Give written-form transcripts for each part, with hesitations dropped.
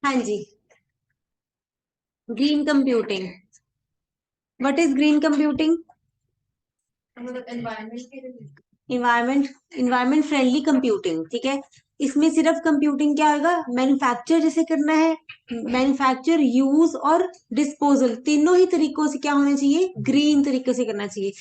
हाँ जी, green computing. What is green computing? Environment environment friendly computing, ठीक है। इसमें सिर्फ कंप्यूटिंग क्या होगा, मैन्युफैक्चर जैसे करना है, मैन्युफैक्चर, यूज और डिस्पोजल, तीनों ही तरीकों से क्या होना चाहिए, ग्रीन तरीके से करना चाहिए।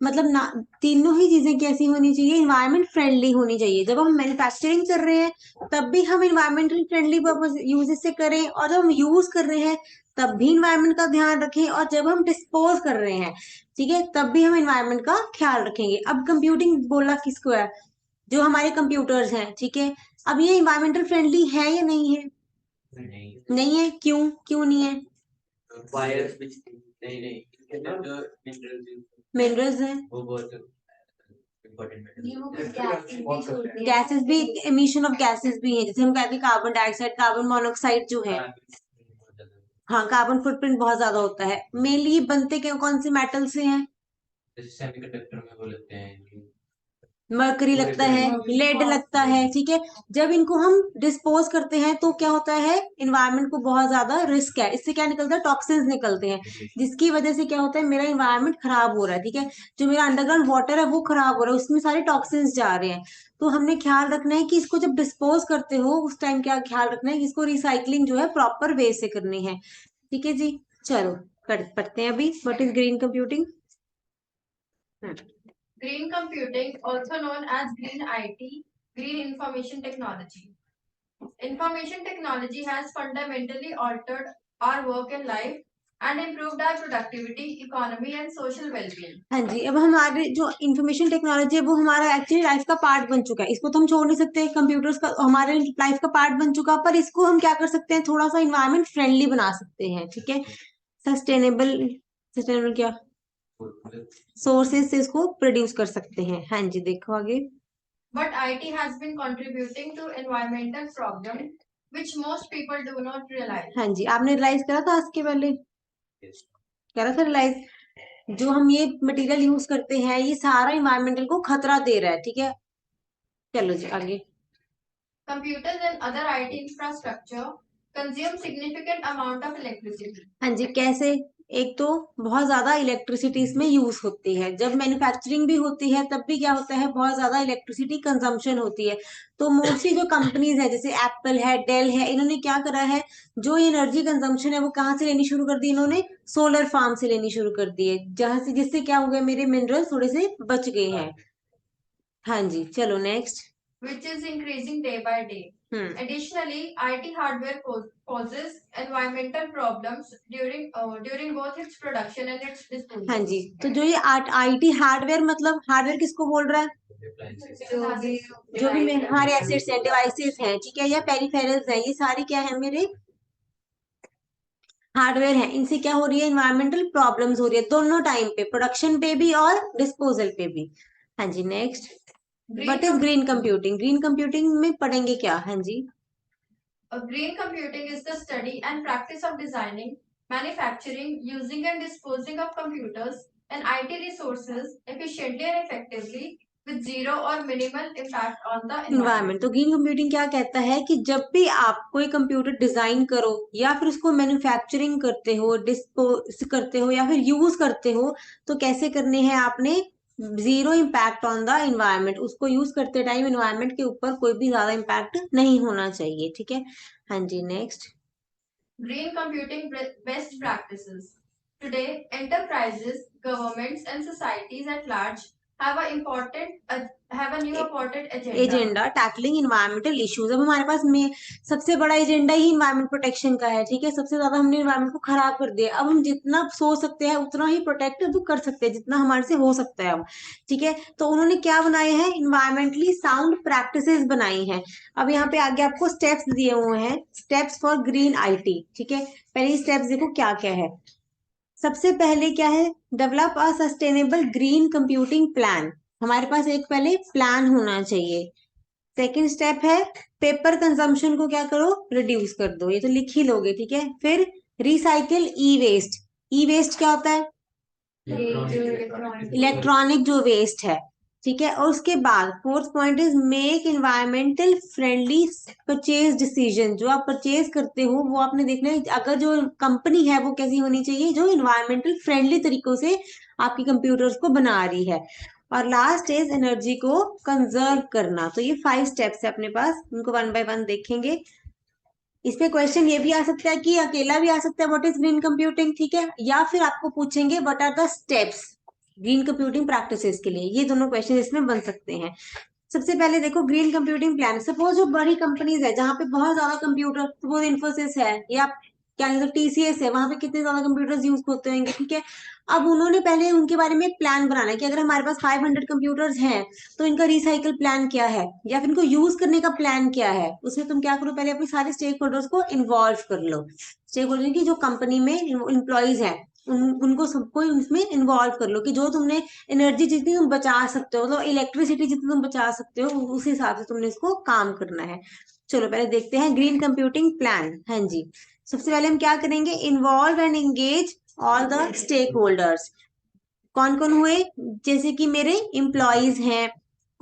मतलब ना, तीनों ही चीजें कैसी होनी चाहिए, इन्वायरमेंट फ्रेंडली होनी चाहिए। जब हम मैन्युफैक्चरिंग कर रहे हैं तब भी हम इन्वायरमेंटल फ्रेंडली पर्पज यूज से करें, और जब हम यूज कर रहे हैं तब भी इन्वायरमेंट का ध्यान रखें, और जब हम डिस्पोज कर रहे हैं, ठीक है, तब भी हम इन्वायरमेंट का ख्याल रखेंगे। अब कंप्यूटिंग बोला किसको है, जो हमारे कंप्यूटर्स हैं, ठीक है। अब ये इन्वायरमेंटल फ्रेंडली है या नहीं है? नहीं, नहीं है। क्यों क्यों नहीं है? वायर्स भी नहीं नहीं, इसके अंदर जो मिनरल्स हैं वो बहुत इम्पोर्टेंट, गैसेस भी, एमिशन ऑफ गैसेस भी है, जैसे हम कहते हैं कार्बन डाइऑक्साइड, कार्बन मोनोऑक्साइड जो है। हाँ, कार्बन फुटप्रिंट बहुत ज्यादा होता है। मेनली ये बनते क्या, कौन से मेटल से हैं? जैसे सेमीकंडक्टर में वो लगते हैं, मरकरी लगता है, लेड लगता है, ठीक है। जब इनको हम डिस्पोज करते हैं तो क्या होता है, इन्वायरमेंट को बहुत ज्यादा रिस्क है। इससे क्या निकलता है, टॉक्सिन्स निकलते हैं, जिसकी वजह से क्या होता है, मेरा इन्वायरमेंट खराब हो रहा है, ठीक है। जो मेरा अंडरग्राउंड वाटर है वो खराब हो रहा है, उसमें सारे टॉक्सिन्स जा रहे हैं। तो हमने ख्याल रखना है कि इसको जब डिस्पोज करते हो उस टाइम क्या ख्याल रखना है कि इसको रिसाइकलिंग जो है प्रॉपर वे से करनी है, ठीक है जी। चलो पढ़ते हैं अभी, what is green computing. Green computing, also known as green IT, green information technology. Information technology has fundamentally altered our work and life and improved our productivity, economy and social well-being. हाँ जी, अब हमारे जो information technology है वो हमारा actually life का part बन चुका है, इसको तो हम छोड़ नहीं सकते। कंप्यूटर्स का हमारे लाइफ का पार्ट बन चुका, पर इसको हम क्या कर सकते हैं, थोड़ा सा इन्वायरमेंट फ्रेंडली बना सकते हैं, ठीक है। सस्टेनेबल, सस्टेनेबल क्या सोर्सेज से इसको प्रोड्यूस कर सकते हैं। हाँ जी, देखो आगे। But IT has been contributing to environmental problems which most people do not realize. हाँ जी, आपने रियलाइज करा था आज के पहले, करा था रियलाइज, जो हम ये मटेरियल यूज करते हैं ये सारा इन्वायरमेंटल को खतरा दे रहा है, ठीक है। चलो जी आगे। Computers and other IT infrastructure consume significant amount of electricity. हाँ जी, कैसे? एक तो बहुत ज्यादा इलेक्ट्रिसिटी इसमें यूज होती है, जब मैन्युफैक्चरिंग भी होती है तब भी क्या होता है, बहुत ज्यादा इलेक्ट्रिसिटी कंजम्पशन होती है। तो मोस्टली जो कंपनीज है जैसे एप्पल है, डेल है, इन्होंने क्या करा है, जो एनर्जी कंजम्पशन है वो कहाँ से लेनी शुरू कर दी, इन्होंने सोलर फार्म से लेनी शुरू कर दी है, जहां से, जिससे क्या हो गया, मेरे मिनरल थोड़े से बच गए हैं। हाँ जी, चलो next. Which is increasing day by day. Additionally, IT hardware causes environmental problems during both its production and its disposal. हाँ जी, तो जो ये आईटी हार्डवेयर, मतलब हार्डवेयर किसको बोल रहा है, जो भी हमारे एसेट्स हैं, डिवाइसेस हैं, ठीक है, या पेरिफेरल्स हैं, ये सारी क्या है, मेरे हार्डवेयर है। इनसे क्या हो रही है, इन्वायरमेंटल प्रॉब्लम्स हो रही है, दोनों टाइम पे, प्रोडक्शन पे भी और डिस्पोजल पे भी। हाँ जी, next. What is green computing? Green computing में पढ़ेंगे क्या? हाँ जी। Green computing is the study and practice of designing, manufacturing, using and disposing of computers and IT resources efficiently and effectively with zero or minimal impact on the environment. तो green computing क्या कहता है कि जब भी आप कोई computer design करो या फिर उसको मैन्युफैक्चरिंग करते हो, डिस्पोज करते हो या फिर यूज करते हो, तो कैसे करने हैं आपने, zero impact on the environment. उसको यूज करते टाइम इन्वायरमेंट के ऊपर कोई भी ज्यादा इम्पैक्ट नहीं होना चाहिए, ठीक है। हाँ जी, next. Green computing best practices. Today, enterprises, governments, and societies at large have a new important agenda. Agenda tackling environmental issues. अब हमारे पास में सबसे बड़ा एजेंडा ही इन्वायरमेंट प्रोटेक्शन का है, ठीक है। सबसे ज्यादा हमने इन्वायरमेंट को खराब कर दिया, अब हम जितना सोच सकते हैं उतना ही प्रोटेक्ट भी कर सकते हैं, जितना हमारे से हो सकता है अब, ठीक है। तो उन्होंने क्या बनाए हैं, इन्वायरमेंटली साउंड प्रैक्टिसेस बनाई हैं। अब यहाँ पे आगे आपको स्टेप्स दिए हुए हैं, स्टेप्स फॉर ग्रीन आईटी, ठीक है। पहले स्टेप्स देखो क्या क्या है। सबसे पहले क्या है, develop a sustainable green computing plan. हमारे पास एक पहले प्लान होना चाहिए। सेकंड स्टेप है, पेपर कंजम्पशन को क्या करो, रिड्यूस कर दो, ये तो लिख ही लोगे, ठीक है। फिर रिसाइकिल ई वेस्ट। ई वेस्ट क्या होता है, इलेक्ट्रॉनिक जो वेस्ट है, ठीक है। और उसके बाद fourth point is make environmental friendly purchase decision. जो आप परचेज करते हो वो आपने देखना है, अगर जो कंपनी है वो कैसी होनी चाहिए, जो इन्वायरमेंटल फ्रेंडली तरीकों से आपकी कंप्यूटर्स को बना रही है। और लास्ट इज एनर्जी को कंजर्व करना। तो ये 5 स्टेप्स है अपने पास, इनको वन बाय वन देखेंगे। इस पे क्वेश्चन ये भी आ सकता है कि अकेला भी आ सकता है व्हाट इज ग्रीन कंप्यूटिंग, ठीक है, या फिर आपको पूछेंगे what are the steps green computing practices के लिए। ये दोनों क्वेश्चन इसमें बन सकते हैं। सबसे पहले देखो ग्रीन कंप्यूटिंग प्लान। सपोज जो बड़ी कंपनीज है जहां पे बहुत ज्यादा कंप्यूटर, सपोज इन्फोसिस है या क्या कहते हैं टीसीएस है, वहां पे कितने ज्यादा कंप्यूटर्स यूज होते होंगे, ठीक है। अब उन्होंने पहले उनके बारे में एक प्लान बनाना है कि अगर हमारे पास 500 कंप्यूटर्स हैं तो इनका रिसाइकल प्लान क्या है, या फिर इनको यूज करने का प्लान क्या है। उसमें तुम क्या करो, पहले अपने सारे स्टेक होल्डर्स को इन्वॉल्व कर लो। स्टेक होल्डर की जो कंपनी में इम्प्लॉयज है उनको सबको उसमें इन्वॉल्व कर लो कि जो तुमने एनर्जी जितनी तुम बचा सकते हो, तो इलेक्ट्रिसिटी जितनी तुम बचा सकते हो उस हिसाब से तुमने इसको काम करना है। चलो पहले देखते हैं ग्रीन कंप्यूटिंग प्लान। हाँ जी, सबसे पहले हम क्या करेंगे, involve and engage all the stakeholders. कौन कौन हुए, जैसे कि मेरे एम्प्लॉयज हैं,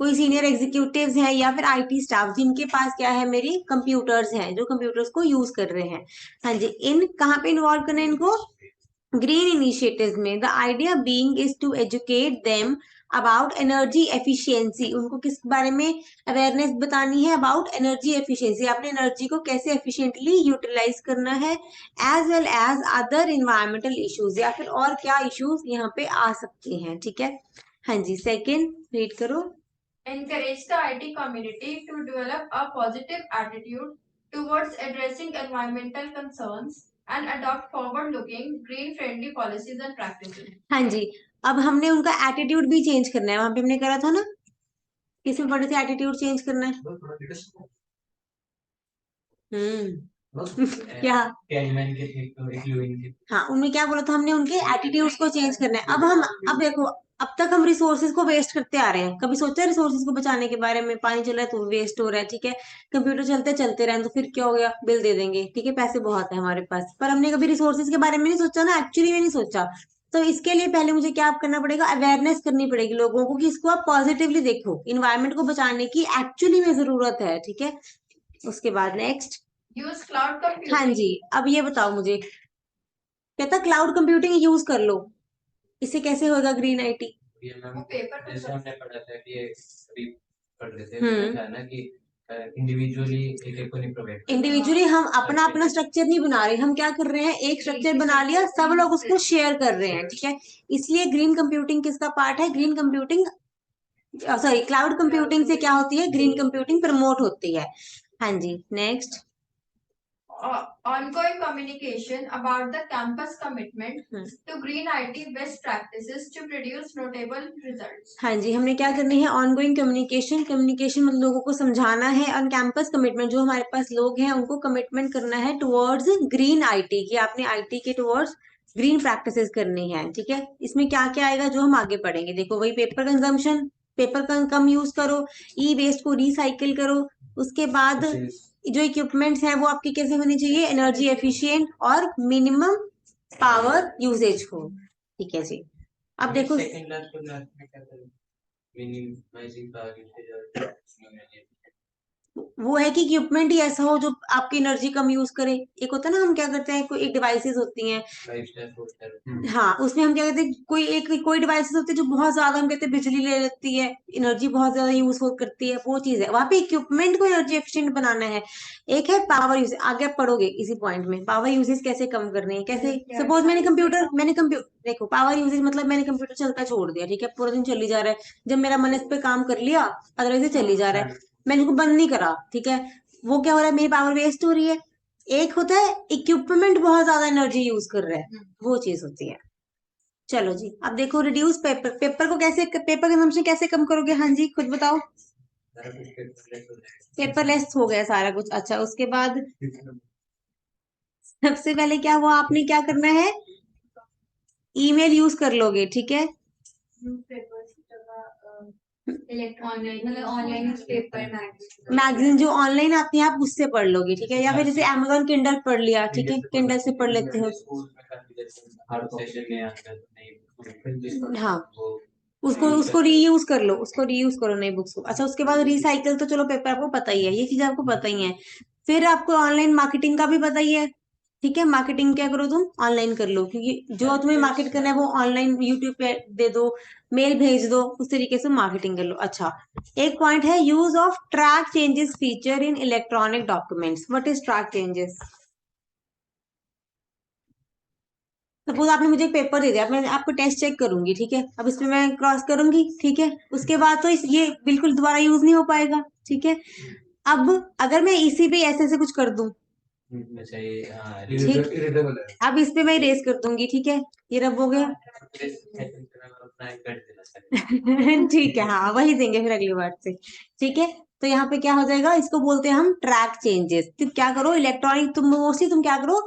कोई सीनियर एग्जीक्यूटिव्स हैं, या फिर आईटी स्टाफ जिनके पास क्या है, मेरी कंप्यूटर्स हैं, जो कंप्यूटर्स को यूज कर रहे हैं। हाँ जी, इन कहाँ पे इन्वॉल्व करना है इनको, ग्रीन इनिशिएटिव्स में। The idea being is to educate them about energy efficiency. उनको किस बारे में अवेयरनेस बतानी है, अबाउट एनर्जी एफिशिएंसी, अपने एनर्जी को कैसे एफिशिएंटली यूटिलाइज करना है, as well as other environmental issues, या फिर और क्या इश्यूज यहाँ पे आ सकते हैं, ठीक है। हाँ जी, सेकंड रीड करो। Encourage the IT community to develop a positive attitude towards addressing environmental concerns and adopt forward-looking, green-friendly policies and practices. हाँ जी, अब हमने उनका एटीट्यूड भी चेंज करना है, वहां पे हमने करा था ना, किसमें पढ़े थे, एटीट्यूड चेंज करना है। क्या, हाँ उनमें क्या बोला था हमने, उनके एटीट्यूड्स को चेंज करना है। अब देखो, अब तक हम रिसोर्सेज को वेस्ट करते आ रहे हैं, कभी सोचा है रिसोर्सेज को बचाने के बारे में, पानी चल रहा है तो वेस्ट हो रहा है, ठीक है। कंप्यूटर चलते चलते रहे तो फिर क्या हो गया, बिल दे देंगे, ठीक है, पैसे बहुत है हमारे पास, पर हमने कभी रिसोर्सेज के बारे में नहीं सोचा ना, एक्चुअली में नहीं सोचा। तो इसके लिए पहले मुझे क्या करना पड़ेगा, अवेयरनेस करनी पड़ेगी लोगों को कि इसको आप पॉजिटिवली देखो, इन्वायरमेंट को बचाने की एक्चुअली में जरूरत है, ठीक है। उसके बाद नेक्स्ट, Use cloud computing. हाँ जी, अब ये बताओ मुझे, कहता क्लाउड कंप्यूटिंग यूज कर लो, इससे कैसे होगा ग्रीन आईटी। वो पेपर जैसे हमने पढ़ा था कि ये अभी पढ़ रहे थे हम्म, उसमें था ना कि इंडिविजुअली एक एक को नहीं प्रोवाइड इंडिविजुअली हम अपना अपना स्ट्रक्चर नहीं बना रहे, हम क्या कर रहे हैं, एक स्ट्रक्चर बना लिया, सब लोग उसको शेयर कर रहे हैं, ठीक है। इसलिए ग्रीन कंप्यूटिंग किसका पार्ट है, green computing, sorry cloud computing से क्या होती है, ग्रीन कंप्यूटिंग प्रमोट होती है। हाँ जी, next. Ongoing communication about the campus commitment to green IT best practices to produce notable results. हाँ जी, हमने क्या करनी है, ऑनगोइंग कम्युनिकेशन। कम्युनिकेशन मतलब लोगों को समझाना है, ऑन कैंपस कमिटमेंट, जो हमारे पास लोग हैं उनको कमिटमेंट करना है टुवर्ड्स ग्रीन आईटी, कि आपने आईटी के टुवर्ड्स ग्रीन प्रैक्टिसेस करनी है, ठीक है। इसमें क्या क्या आएगा जो हम आगे पढ़ेंगे, देखो वही पेपर कंजम्पशन, पेपर कम यूज करो, ई वेस्ट को रिसाइकिल करो। उसके बाद जो इक्विपमेंट्स हैं वो आपकी कैसे होनी चाहिए, एनर्जी एफिशिएंट और मिनिमम पावर यूजेज हो, ठीक है जी। अब देखो, सेकंड लास्ट और लास्ट में क्या करें, मिनिमाइजिंग पावर यूसेज और वो है कि इक्विपमेंट ही ऐसा हो जो आपकी एनर्जी कम यूज करे। एक होता है ना, हम क्या करते हैं, कोई एक डिवाइसेस होती हैं, हाँ उसमें हम क्या कहते हैं, कोई डिवाइसेस होती है जो बहुत ज्यादा, हम कहते हैं बिजली ले लेती है, एनर्जी बहुत ज्यादा यूज हो करती है, वो चीज है, वहां पे इक्विपमेंट को एनर्जी एफिशिएंट बनाना है। एक है पावर यूज, आगे आप पढ़ोगे इसी पॉइंट में, पावर यूजेज कैसे कम करनी है, कैसे। सपोज मैंने कंप्यूटर देखो, पावर यूजेज मतलब मैंने कंप्यूटर चलता छोड़ दिया, ठीक है, पूरा दिन चली जा रहा है, जब मेरा मन इस पे काम कर लिया, अदरवाइज चली जा रहा है, मैंने उसको बंद नहीं करा, ठीक है, वो क्या हो रहा है, मेरी पावर वेस्ट हो रही है। एक होता है इक्विपमेंट बहुत ज्यादा एनर्जी यूज कर रहा है, वो चीज होती है। चलो जी, अब देखो रिड्यूस पेपर, पेपर को कैसे, पेपर कंजम्पशन कैसे कम करोगे, हाँ जी खुद बताओ। पेपरलेस हो गया सारा कुछ, अच्छा उसके बाद सबसे पहले क्या हुआ, आपने क्या करना है, ईमेल यूज कर लोगे, ठीक है। ऑनलाइन न्यूज़पेपर मैगजीन जो ऑनलाइन आती है आप उससे पढ़ लोगे, ठीक है, या फिर जैसे अमेजोन किंडल पढ़ लिया, ठीक है, किंडल से पढ़ लेते हो। हाँ, उसको उसको रीयूज कर लो, उसको रीयूज करो नई बुक्स को। अच्छा, उसके बाद रिसाइकल तो चलो पेपर आपको पता ही है, ये चीज आपको पता ही है। फिर आपको ऑनलाइन मार्केटिंग का भी पता ही है, ठीक है। मार्केटिंग क्या करो तुम, ऑनलाइन कर लो, क्योंकि जो तुम्हें मार्केट करना है वो ऑनलाइन यूट्यूब पे दे दो, मेल भेज दो, उस तरीके से मार्केटिंग कर लो। अच्छा, एक पॉइंट है use of track changes feature in electronic documents. What is track changes? Suppose आपने मुझे एक पेपर दे दिया, मैं आपको टेस्ट चेक करूंगी, ठीक है। अब इसमें मैं क्रॉस करूंगी, ठीक है। उसके बाद तो ये बिल्कुल दोबारा यूज नहीं हो पाएगा, ठीक है। अब अगर मैं इसी पे ऐसे ऐसे कुछ कर दूं, अच्छा ये हाँ ठीक, इरिटेबल है। अब इस पे मैं इरेज कर दूंगी, ठीक है, ये रब हो गया। ठीक है, हाँ वही देंगे फिर अगली बार से, ठीक है। तो यहाँ पे क्या हो जाएगा, इसको बोलते हैं हम ट्रैक चेंजेस। तो क्या करो, इलेक्ट्रॉनिक तुम मोस्टली तुम क्या करो,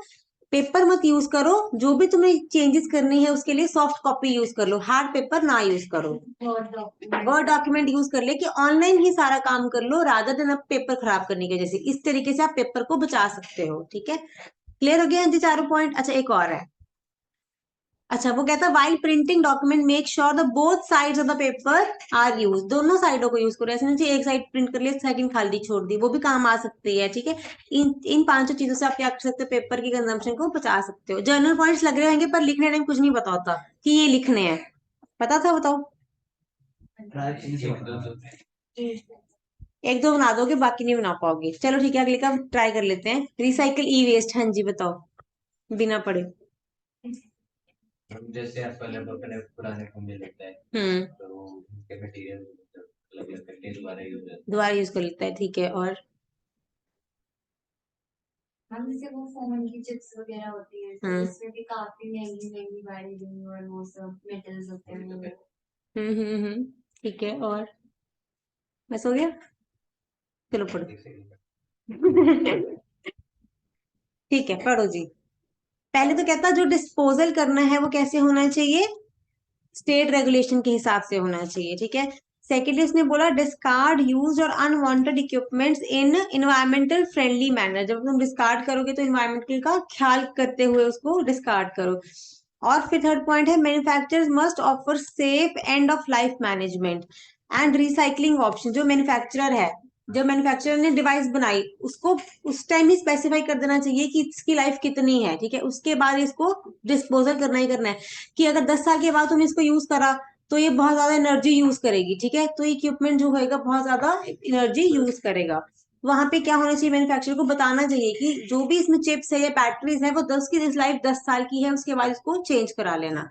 पेपर मत यूज करो, जो भी तुम्हें चेंजेस करनी है उसके लिए सॉफ्ट कॉपी यूज कर लो, हार्ड पेपर ना यूज करो। वर्ड डॉक्यूमेंट यूज कर ले कि ऑनलाइन ही सारा काम कर लो, रादर देन अब पेपर खराब करने के जैसे। इस तरीके से आप पेपर को बचा सकते हो, ठीक है। क्लियर हो गया जी चारों पॉइंट? अच्छा, एक और है। अच्छा, वो कहता है while printing document make sure the both sides of the paper are use. दोनों साइडों को यूज करो, ऐसे नहीं चाहिए एक साइड प्रिंट कर लिया सेकंड खाली छोड़ दी, वो भी काम आ सकती है, ठीक है। इन पांचों चीजों से आप क्या कर सकते हो, पेपर की कंजम्पशन को बचा सकते हो। जर्नल पॉइंट्स लग रहे होंगे पर लिखने टाइम कुछ नहीं पता होता कि ये लिखने हैं, पता था? बताओ। एक दो बना दोगे, बाकी नहीं बना पाओगे। चलो ठीक है, अगले का ट्राई कर लेते हैं। रिसाइकल ई वेस्ट, हाँ जी बताओ, बिना पढ़े। जैसे आपका लैपटॉप अपने पुराने फोन में लगता है तो उसके मटेरियल अलग अलग करके दोबारा यूज होता दोबारा यूज कर लेता है, ठीक है। और हम जैसे वो फोन की चिप्स वगैरह होती है तो उसमें भी काफी महंगी महंगी वायरिंग और वो सब मेटल्स होते हैं। ठीक है। और बस हो गया, चलो पढ़ो। ठीक है, पढ़ो जी। पहले तो कहता जो डिस्पोजल करना है वो कैसे होना चाहिए, स्टेट रेगुलेशन के हिसाब से होना चाहिए, ठीक है। सेकेंडली उसने बोला डिस्कार्ड यूज और unwanted equipments in environmental friendly manner. जब तुम डिस्कार्ड करोगे तो इन्वायरमेंटल का ख्याल करते हुए उसको डिस्कार्ड करो। और फिर थर्ड पॉइंट है manufacturers must offer safe end of life management and recycling option. जो मैन्युफैक्चरर है, जब मैन्युफैक्चरर ने डिवाइस बनाई उसको उस टाइम ही स्पेसिफाई कर देना चाहिए कि इसकी लाइफ कितनी है, ठीक है। उसके बाद इसको डिस्पोजल करना ही करना है। कि अगर 10 साल के बाद तुमने इसको यूज करा तो ये बहुत ज्यादा एनर्जी यूज करेगी, ठीक है। तो इक्विपमेंट जो होएगा बहुत ज्यादा एनर्जी यूज करेगा। वहां पे क्या होना चाहिए, मैन्युफैक्चरर को बताना चाहिए कि जो भी इसमें चिप्स है या बैटरीज है वो 10 की लाइफ 10 साल की है, उसके बाद इसको चेंज करा लेना,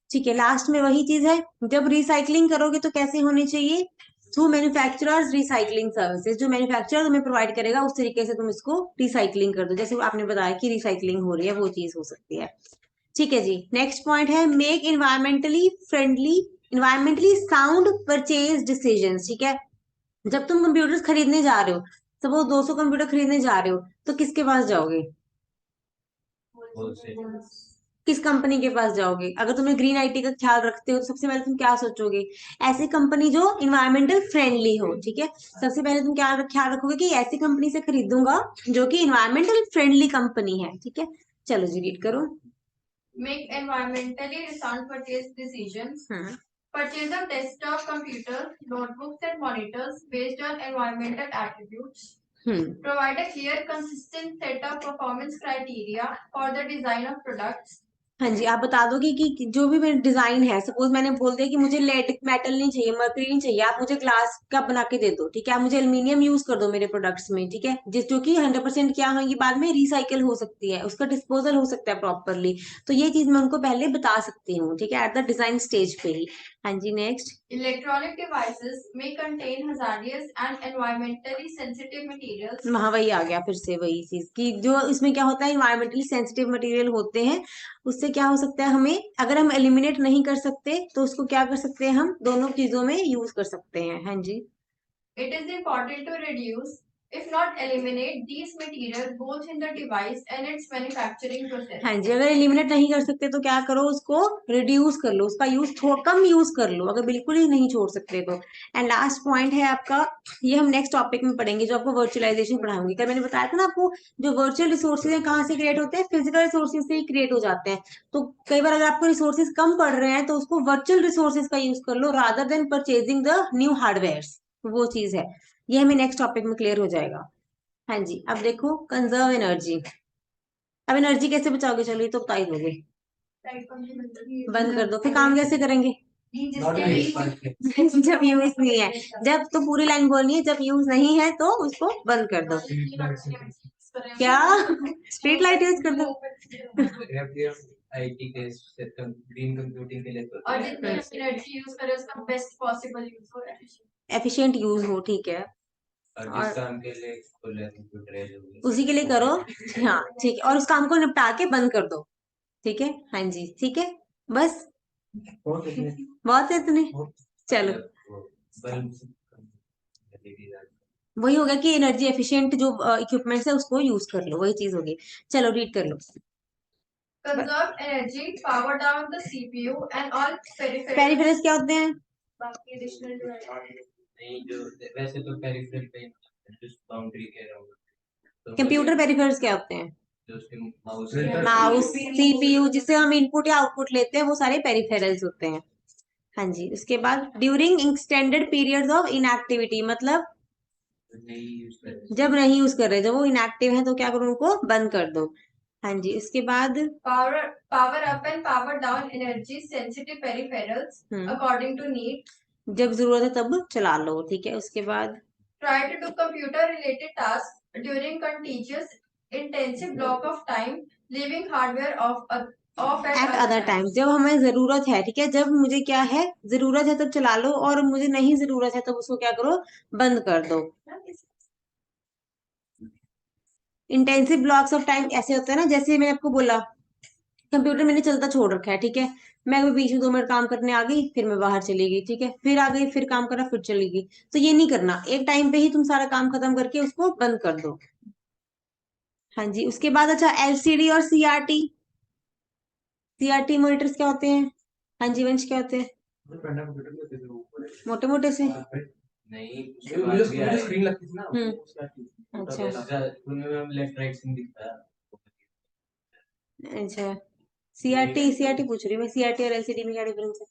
ठीक है। लास्ट में वही चीज है, जब रिसाइकलिंग करोगे तो कैसे होनी चाहिए, थ्रू मैन्युफैक्चरर्स रिसाइकलिंग सर्विसेज। जो मैन्युफैक्चरर तुम्हें प्रोवाइड करेगा उस तरीके से तुम इसको रिसाइकलिंग कर दो, जैसे आपने बताया कि रिसाइकलिंग हो रही है, वो चीज हो सकती है, ठीक है जी। नेक्स्ट पॉइंट है make environmentally sound purchase decisions, ठीक है। जब तुम कंप्यूटर्स खरीदने जा रहे हो, सपोज 200 कंप्यूटर खरीदने जा रहे हो, तो किसके पास जाओगे, है। किस कंपनी के पास जाओगे? अगर तुम्हें ग्रीन आईटी का ख्याल रखते हो तो सबसे पहले तुम क्या सोचोगे, ऐसी कंपनी जो इन्वायरमेंटल फ्रेंडली हो, ठीक है। सबसे पहले तुम क्या ख्याल रखोगे कि ऐसी कंपनी से खरीदूंगा जो कि इन्वायरमेंटल फ्रेंडली कंपनी है, ठीक है। चलो जी रीड करो। Make environmentally sound purchase decisions. Purchase of desktop computers, notebooks, and monitors based on environmental attributes. Provide a clear, consistent set of performance criteria for the design of products. हाँ जी, आप बता दोगे कि जो भी मेरा डिजाइन है, सपोज मैंने बोल दिया कि मुझे लेड मेटल नहीं चाहिए, मरकरी नहीं चाहिए, आप मुझे ग्लास का बना के दे दो, ठीक है। आप मुझे एल्यूमिनियम यूज कर दो मेरे प्रोडक्ट्स में, ठीक है, जिस जो कि 100% क्या होगी बाद में रिसाइकल हो सकती है, उसका डिस्पोजल हो सकता है प्रॉपरली। तो ये चीज मैं उनको पहले बता सकती हूँ, ठीक है, एट द डिजाइन स्टेज पे ही। हाँ जी next. Electronic devices may contain hazardous and environmentally sensitive materials. हाँ वही आ गया फिर से वही चीज कि जो इसमें क्या होता है, इन्वायरमेंटली सेंसिटिव मटेरियल होते हैं, उससे क्या हो सकता है, हमें अगर हम एलिमिनेट नहीं कर सकते तो उसको क्या कर सकते हैं, हम दोनों चीजों में यूज कर सकते हैं। हाँ जी। It is important to reduce if not eliminate these materials both in the device and its manufacturing process. हाँ जी, अगर एलिमिनेट नहीं कर सकते तो क्या करो, उसको रिड्यूस कर लो, उसका यूज कम यूज कर लो, अगर बिल्कुल ही नहीं छोड़ सकते तो। एंड लास्ट पॉइंट है आपका, ये हम नेक्स्ट टॉपिक में पढ़ेंगे, जो आपको वर्चुअलाइजेशन पढ़ाऊंगी। कल मैंने बताया था ना आपको, जो वर्चुअल रिसोर्सेज है कहाँ से क्रिएट होते हैं, फिजिकल रिसोर्सेज से ही क्रिएट हो जाते हैं। तो कई बार अगर आपको रिसोर्सेज कम पड़ रहे हैं तो उसको वर्चुअल रिसोर्सेज का यूज कर लो, rather than purchasing the new hardware. वो चीज है, ये हमें नेक्स्ट टॉपिक में क्लियर हो जाएगा। हाँ जी, अब देखो कंजर्व एनर्जी। अब एनर्जी कैसे बचाओगे, चलो ये तो बता ही दोगे। बंद कर दो, फिर काम कैसे करेंगे? Not very fast. जब यूज नहीं है, जब तो पूरी लाइन बोलनी है, जब यूज नहीं है तो उसको बंद कर दो। क्या स्ट्रीट लाइट यूज कर दो? आईटी के ग्रीन कंप्यूटिंग के लिए तो और जितनी एनर्जी यूज करे उसका बेस्ट पॉसिबल यूज हो, एफिशिएंट यूज हो, ठीक है। और और जिस काम के लिए फुल कंप्यूटर है जो उसी के लिए करो। हाँ ठीक है, और उस काम को निपटा के बंद कर दो। ठीक है, हाँ जी, ठीक है, बस बहुत बहुत है इतने। चलो, वही होगा कि एनर्जी एफिशिएंट जो इक्विपमेंट्स है उसको यूज कर लो, वही चीज होगी। चलो रीड कर लो। conserve energy, power down the CPU and all peripherals. Peripherals क्या होते हैं? बाकी additional devices. नहीं, जो वैसे तो पेरिफेरल पे जिस बाउंड्री के अराउंड कंप्यूटर पेरिफेरल्स क्या होते हैं? जो उसके माउस माउस, सीपीयू, जिससे हम इनपुट या आउटपुट लेते हैं, वो सारे पेरिफेरल्स होते हैं। हाँ जी, उसके बाद during extended periods of inactivity, मतलब नहीं यूज कर रहे। जब नहीं यूज कर रहे, जब वो इनएक्टिव है तो क्या करो, उनको बंद कर दो। हाँ जी, उसके बाद power up and power down energy sensitive peripherals according to need. जब जरूरत है तब चला लो, ठीक है। उसके बाद try to do computer related tasks during continuous intensive block of time, leaving hardware off eight other time, जब हमें जरूरत है, ठीक है, जब मुझे क्या है जरूरत है तब चला लो, और मुझे नहीं जरूरत है तब उसको क्या करो, बंद कर दो। इंटेंसिव ब्लॉक्स ऑफ टाइम ऐसे होता है ना, जैसे मैंने आपको बोला, कंप्यूटर मैंने चलता छोड़ रखा है, ठीक है, मैं अभी बीच में 2 मिनट काम करने आ गई, फिर मैं बाहर चली गई, ठीक है, फिर आ गई, फिर काम करा, फिर चली गई, तो ये नहीं करना, एक टाइम पे ही तुम सारा काम खत्म करके उसको बंद कर दो। हाँ जी, उसके बाद अच्छा, एलसीडी और सीआरटी। सीआरटी मॉनिटर्स क्या होते हैं? हाँ जी वंश, क्या होते हैं? मोटे मोटे से। नहीं, उसके बाद भी आया। स्क्रीन लगती थी ना अच्छा उनमें लेफ्ट राइट सिंह दिखता है। अच्छा, सीआरटी सीआरटी पूछ रही हूँ मैं, सीआरटी और एलसीडी में क्या डिफरेंस है?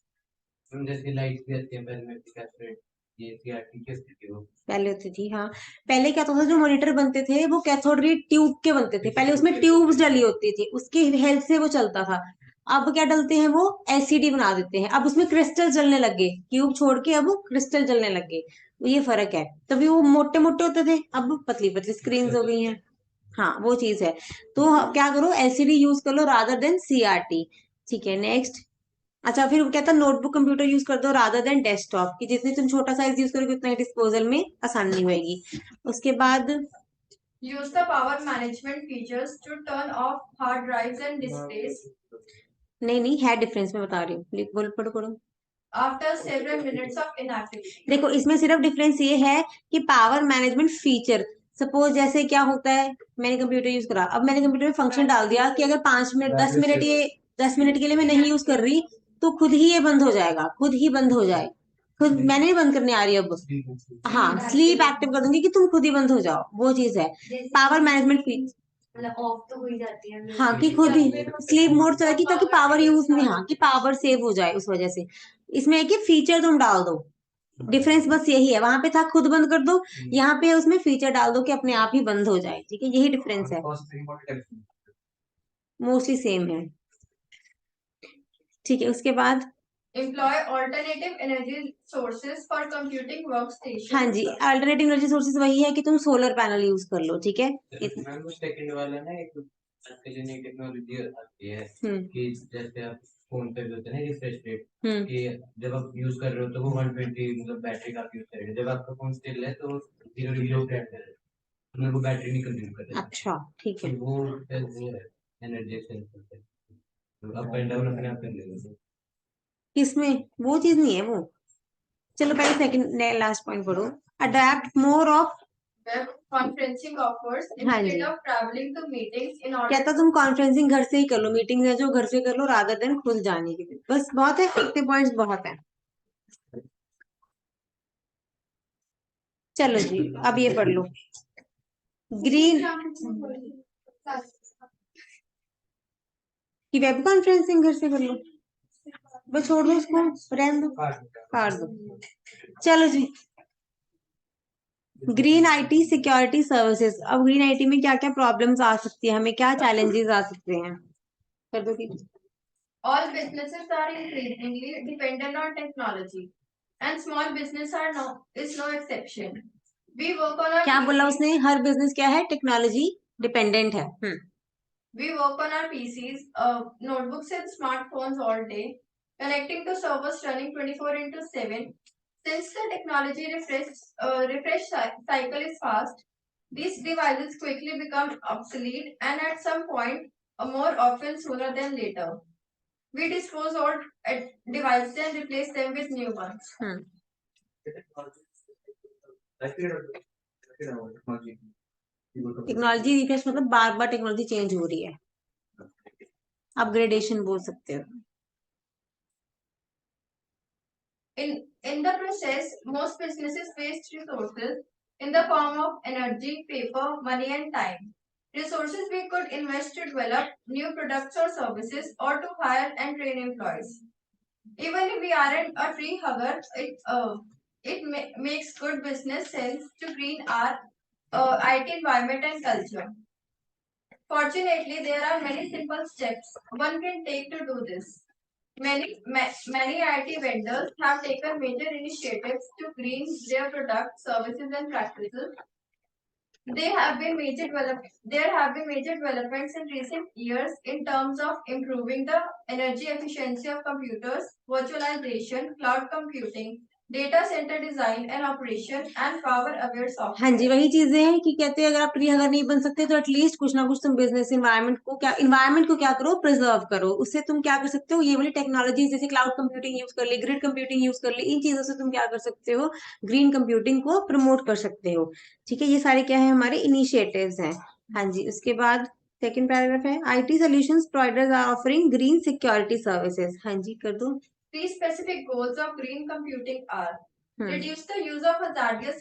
तुम जैसे लाइट भी आती है पहले में कैथोड, ये सीआरटी की स्थिति हो पहले होती थी, हाँ। पहले क्या होता था, जो मॉनिटर बनते थे वो कैथोड रे ट्यूब के बनते थे, पहले उसमें ट्यूब्स डली होती थी, उसकी हेल्प से वो चलता था। अब क्या डलते हैं, वो एलसीडी बना देते हैं, अब उसमें क्रिस्टल जलने लग गए, ट्यूब छोड़ के अब क्रिस्टल जलने लग गए, तो ये फर्क है। तभी वो मोटे मोटे होते थे, अब पतली पतली स्क्रीन हो गई हैं। हाँ वो चीज है। तो क्या करो, एलसीडी यूज कर लो रादर देन सीआरटी। ठीक है, नेक्स्ट। अच्छा, फिर वो कहता है नोटबुक कंप्यूटर यूज कर दो रादर देन डेस्कटॉप, की जितनी तुम छोटा साइज यूज करोगे उतना ही डिस्पोजल में आसानी होगी। उसके बाद use the power management features to turn off hard drives and displays नहीं नहीं है डिफरेंस, मैं बता रही हूँ, बोल पढ़ो पढ़ो। after several minutes of inactivity. देखो इसमें सिर्फ डिफरेंस ये है कि पावर मैनेजमेंट फीचर, सपोज जैसे क्या होता है, मैंने कंप्यूटर यूज करा, अब मैंने कंप्यूटर में फंक्शन डाल दिया कि अगर 5 मिनट 10 मिनट, ये 10 मिनट के लिए मैं नहीं यूज कर रही, तो खुद ही ये बंद हो जाएगा, खुद ही बंद हो जाए, खुद मैंने नहीं बंद करने आ रही अब। हाँ, स्लीप एक्टिव कर दूंगी कि तुम खुद ही बंद हो जाओ, वो चीज है पावर मैनेजमेंट फीचर। मतलब ऑफ तो हो ही जाती है। हाँ, कि खुद ही स्लीप मोड चला कि ताकि पावर यूज नहीं, हाँ कि पावर सेव हो जाए उस वजह से। इसमें है कि फीचर तुम डाल दो, डिफरेंस बस यही है, वहां पे था खुद बंद कर दो, यहाँ पे उसमें फीचर डाल दो कि अपने आप ही बंद हो जाए, ठीक है, यही डिफरेंस है, मोस्टली सेम है। ठीक है, उसके बाद Employ alternative energy sources for computing workstations. हाँ जी, अल्टरनेटिव एनर्जी सोर्सेज वही है कि तुम सोलर पैनल यूज कर लो, ठीक है। मैम सेकंड वाला ना, एक आजकल जो नई टेक्नोलॉजी आती है कि जैसे आप फोन पे भी होते हैं ना रिफ्रेश रेट, कि जब आप यूज कर रहे हो तो वो 120 मतलब बैटरी का यूज करेगा, जब आपका फोन स्टिल है तो 0 ब्रांड है, तो वो बैटरी नहीं कंज्यूम करेगा। अच्छा ठीक है, वो एनर्जी सेंसर तो अप एंड डाउन अपने आप कर लेगा। इसमें वो चीज नहीं है वो। चलो पहले सेकंड लास्ट पॉइंट पढ़ो। Adapt more of web conferencing offers हाँ जी, instead of traveling to meetings in order कहता तुम कॉन्फ्रेंसिंग घर से ही कर लो, मीटिंग है जो घर से कर लो रादर देन खुद जाने के लिए। बस बहुत है, इतने पॉइंट्स बहुत है। चलो जी, अब ये पढ़ लो। ग्रीन की वेब कॉन्फ्रेंसिंग घर से कर लो, बस छोड़ दो इसको, रहने दो, काट दो। चलो जी, ग्रीन आईटी सिक्योरिटी सर्विसेज। अब ग्रीन आईटी में क्या क्या प्रॉब्लम्स आ सकती है, हमें क्या चैलेंजेस आ सकते हैं, कर दो कि all businesses are increasingly dependent on technology, and small business is no exception. We work on our क्या बोला PCs, उसने, हर बिजनेस क्या है, टेक्नोलॉजी डिपेंडेंट है। we work on our PCs, notebooks and smartphones all day, connecting to servers running 24/7. Since the technology refresh cycle is fast, these devices quickly become obsolete and at some point, more often sooner than later. We dispose old devices and replace them with new ones. Technology refresh मतलब बार बार technology change हो रही है, upgradation बोल सकते हो। In the process, most businesses waste resources in the form of energy, paper, money, and time. Resources we could invest to develop new products or services or to hire and train employees. Even if we aren't a tree hugger, it makes good business sense to green our IT environment and culture. Fortunately, there are many simple steps one can take to do this. Many IT vendors have taken major initiatives to green their products, services, and practices. There have been major developments in recent years in terms of improving the energy efficiency of computers, virtualization, cloud computing, data center design and operation, and power-aware software. हाँ जी, वही चीजें हैं कि कहते हैं अगर आप tree अगर नहीं बन सकते तो एटलीस्ट कुछ ना कुछ तुम बिजनेस इन्वायरमेंट को क्या करो, प्रिजर्व करो। उससे तुम क्या कर सकते हो, ये वाली टेक्नोलॉजी जैसे क्लाउड कंप्यूटिंग यूज कर ली, ग्रिड कंप्यूटिंग यूज कर ली, इन चीजों से तुम क्या कर सकते हो, ग्रीन कंप्यूटिंग को प्रमोट कर सकते हो। ठीक है, ये सारे क्या है, हमारे इनिशिएटिव्स हैं। हाँ जी, उसके बाद सेकेंड पैराग्राफ है, IT solutions providers are offering green security services. हाँ जी, कर दो। Three specific goals of green computing are reduce the use of hazardous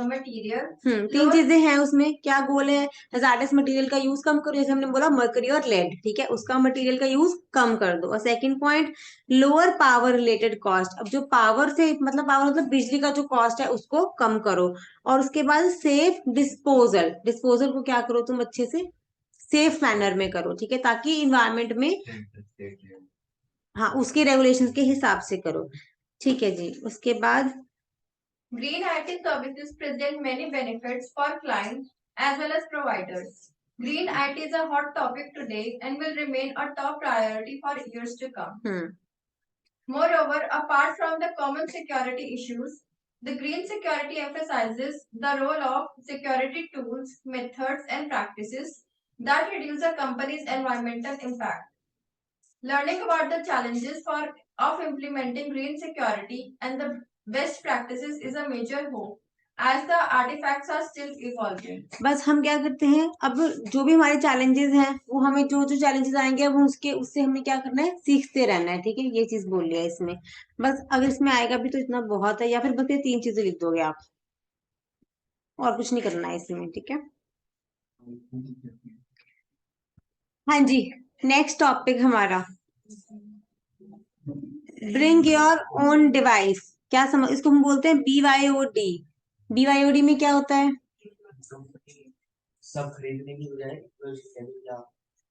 material. तीन चीजें हैं उसमें, क्या गोल है, हजार्डस मटेरियल का यूज कम करो, जैसे हमने बोला मरकरी और लेड, ठीक है, उसका मटेरियल का यूज कम कर दो। और second point, lower power related cost. अब जो पावर से मतलब पावर मतलब बिजली का जो कॉस्ट है उसको कम करो। और उसके बाद सेफ डिस्पोजल, डिस्पोजल को क्या करो तुम अच्छे से सेफ मैनर में करो, ठीक है, ताकि इन्वायरमेंट में हाँ उसके रेगुलेशंस के हिसाब से करो। ठीक है जी, उसके बाद Green IT services present many benefits for clients as well as providers. Green IT is a hot topic today and will remain a top priority for years to come. Moreover, apart from the common security issues, the green security emphasizes the role of security tools, methods, and practices that reduce a company's environmental impact. Learning about the challenges of implementing green security and the best practices is a major hope as the artifacts are still evolving. बस हम क्या करते हैं, अब जो भी हमारे challenges हैं वो हमें जो जो चैलेंजेस आएंगे वो उससे हमें क्या करना है, सीखते रहना है। ठीक है, ये चीज बोल लिया इसमें। बस अगर इसमें आएगा भी तो इतना बहुत है, या फिर बस ये तीन चीजें लिख दोगे आप, और कुछ नहीं करना है इसमें। ठीक है, हाँ जी, नेक्स्ट टॉपिक हमारा ब्रिंग योर ओन डिवाइस। क्या समझ, इसको हम बोलते हैं BYOD। BYOD में क्या होता है, सब खरीदने की बजाय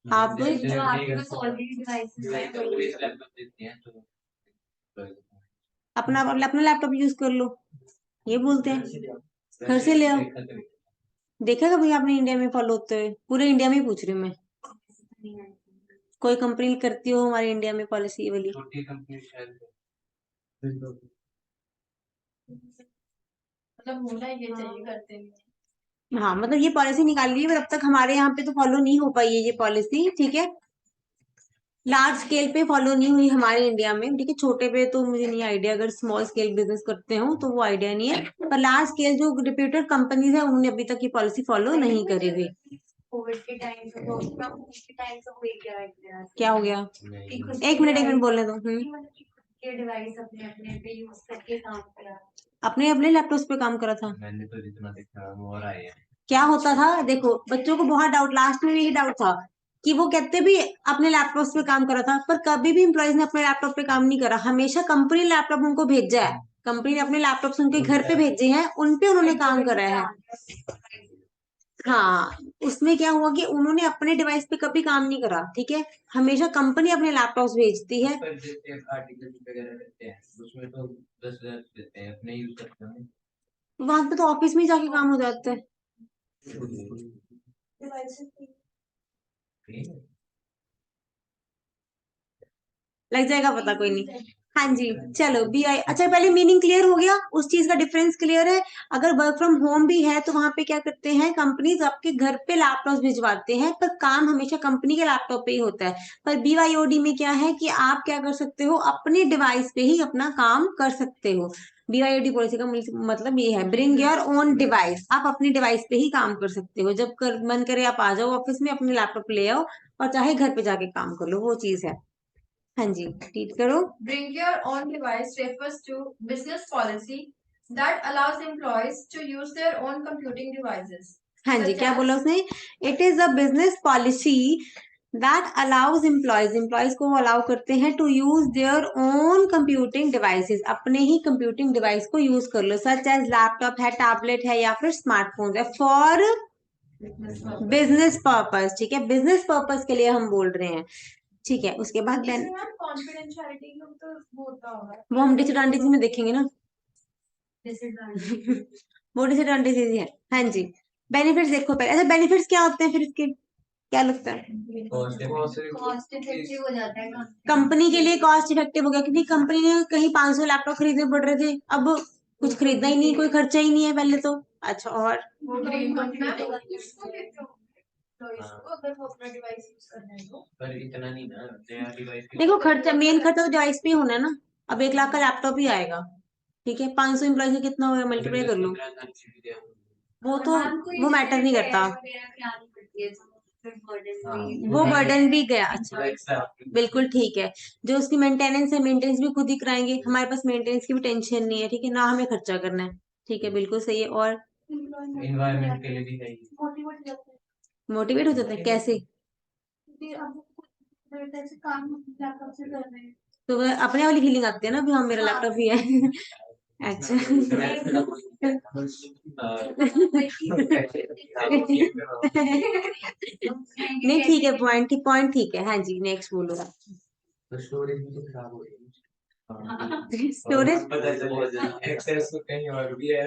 आप जो आपके पास ऑलरेडी डिवाइसेस है लैपटॉप देते हैं तो अपना अपना लैपटॉप यूज कर लो, ये बोलते हैं। घर से ले आओ। देखा कभी आपने इंडिया में फॉलो होते हुए, पूरे इंडिया में ही पूछ रही हूँ मैं, कोई कंपनी करती हो हमारे इंडिया में पॉलिसी ये वाली? छोटी कंपनी शायद मतलब होना ये चाहिए करते हैं। हाँ, मतलब ये पॉलिसी निकाल ली है, पर अब तक हमारे यहाँ पे तो फॉलो नहीं हो पाई है ये पॉलिसी। ठीक है, लार्ज स्केल पे फॉलो नहीं हुई हमारे इंडिया में, ठीक है। छोटे पे तो मुझे नहीं आइडिया, अगर स्मॉल स्केल बिजनेस करते हो तो वो आइडिया नहीं है, पर लार्ज स्केल जो रिप्यूटेड कंपनीज है उन्होंने अभी तक ये पॉलिसी फॉलो नहीं करी हुई। कोविड के टाइम पे तो कोविड के टाइम से हुई क्या है, क्या हो गया? नहीं, एक मिनट बोलने दो। के डिवाइस अपने अपने पे यूज करके काम करा। अपने अपने लैपटॉप पे काम करा था। मैंने तो जितना देखा वो और आए हैं। क्या होता था, देखो बच्चों को बहुत डाउट, लास्ट में भी यही डाउट था कि वो कहते भी अपने लैपटॉप पे काम करा था, पर कभी भी एम्प्लॉयज ने अपने लैपटॉप पे काम नहीं करा, हमेशा कंपनी लैपटॉप उनको भेजा है, कंपनी ने अपने लैपटॉप उनके घर पे भेजे हैं, उन पे उन्होंने काम करा है। हाँ, उसमें क्या हुआ कि उन्होंने अपने डिवाइस पे कभी काम नहीं करा, ठीक है, हमेशा कंपनी अपने लैपटॉप भेजती है। पर जैसे आर्टिकल वगैरह रहते हैं उसमें तो 10,000 देते हैं, अपने यूज करते हैं। वहां पे तो ऑफिस में ही जाके काम हो जाता है। लग जाएगा पता, कोई नहीं। हाँ जी, चलो BI, अच्छा पहले मीनिंग क्लियर हो गया, उस चीज का डिफरेंस क्लियर है। अगर वर्क फ्रॉम होम भी है तो वहां पे क्या करते हैं, कंपनीज आपके घर पे लैपटॉप भिजवाते हैं, पर काम हमेशा कंपनी के लैपटॉप पे ही होता है। पर BYOD में क्या है कि आप क्या कर सकते हो, अपने डिवाइस पे ही अपना काम कर सकते हो। BYOD पॉलिसी का मतलब ये है, ब्रिंग योर ओन डिवाइस, आप अपनी डिवाइस पे ही काम कर सकते हो, जब मन करे आप आ जाओ ऑफिस में, अपने लैपटॉप ले आओ, और चाहे घर पे जाके काम कर लो, वो चीज है। हाँ जी, रीड करो। Bring your own device refers to business policy that allows employees to use their own computing devices. हाँ जी, such क्या as- बोला उसने? It is a business policy that allows employees को अलाउ करते हैं to use their own computing devices, अपने ही computing device को यूज कर लो, सच एज लैपटॉप है, टैबलेट है, या फिर स्मार्टफोन है, फॉर बिजनेस पर्पस, ठीक है, बिजनेस पर्पस के लिए हम बोल रहे हैं, ठीक है। उसके बाद देन इसमें confidentiality का तो वो होता होगा। वो हम डिसएडवांटेज में देखेंगे ना। डिसएडवांटेज वो डिसएडवांटेजेस है। हाँ जी, बेनिफिट्स देखो पहले। अच्छा, बेनिफिट्स क्या होते हैं फिर इसके, क्या लगता है? कॉस्ट इफेक्टिव हो जाता है कंपनी के लिए कॉस्ट इफेक्टिव हो गया, क्योंकि कंपनी ने कहीं 500 लैपटॉप खरीदने पड़ रहे थे, अब कुछ खरीदना ही नहीं, कोई खर्चा ही नहीं है पहले तो। अच्छा, और वो green computing तो इसको अगर वो अपना डिवाइस यूज करना है तो पर इतना नहीं ना, नया डिवाइस देखो खर्चा, मेन खर्चा तो डिवाइस पे ही होना है ना। अब 1 लाख का लैपटॉप ही आएगा, ठीक है, 500 एम्प्लॉय से कितना होगा, मल्टीप्लाई कर लो। वो तो वो मैटर नहीं करता, वो बर्डन भी गया। अच्छा, बिल्कुल ठीक है, जो उसकी मेंटेनेंस है, मेंटेनेंस भी खुद ही कराएंगे, हमारे पास मेंटेनेंस की भी टेंशन नहीं है, ठीक है, ना हमें खर्चा करना है, ठीक है, बिल्कुल सही है। और इन्वायरमेंट के लिए भी है ये। मोटिवेट हो जाता है कैसे? तो वह अपने वाली फीलिंग आती है ना, भी हाँ मेरा लैपटॉप ही है। अच्छा। नहीं ठीक है, पॉइंट ठीक है। हाँ जी, नेक्स्ट बोलो। तो स्टोरेज भी तो खराब हो रही है। स्टोरेज, पता चलेगा एक्सेस तो कहीं और भी है।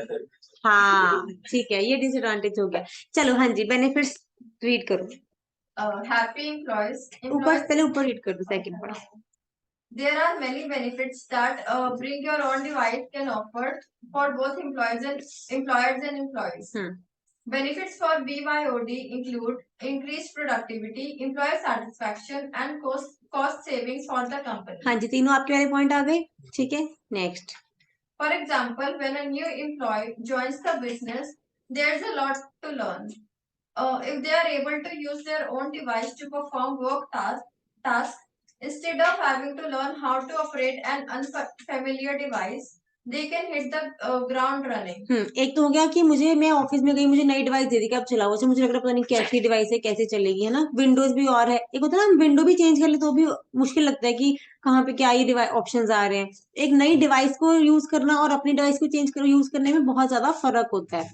हाँ ठीक है, ये डिसएडवांटेज हो गया। चलो हाँ जी, बेनिफिट्स रीड करो। happy employees ऊपर, पहले ऊपर रीड कर दो, सेकंड पर। There are many benefits that bring your own device can offer for both employers and employees. Benefits for BYOD include increased productivity, employee satisfaction, and cost savings for the company. हाँ जी, तीनों आपके वाले point आ गए, ठीक है, next. For example, when a new employee joins the business, there's a lot to learn. If they are able to use their own device to perform work tasks instead of having to learn how to operate an unfamiliar device, they can hit the ground running. एक तो हो गया कि मैं office में गई, मुझे नई डिवाइस दे दी कि आप चलाओ, अच्छा मुझे लग रहा है पता नहीं कैसी डिवाइस है, कैसे चलेगी, है ना। विंडोज भी और है, एक होता है ना, हम विंडो भी चेंज कर ले तो भी मुश्किल लगता है कि कहाँ पे क्या ये ऑप्शन आ रहे हैं। एक नई डिवाइस को यूज करना और अपनी डिवाइस को चेंज कर यूज करने में बहुत ज्यादा फर्क होता है,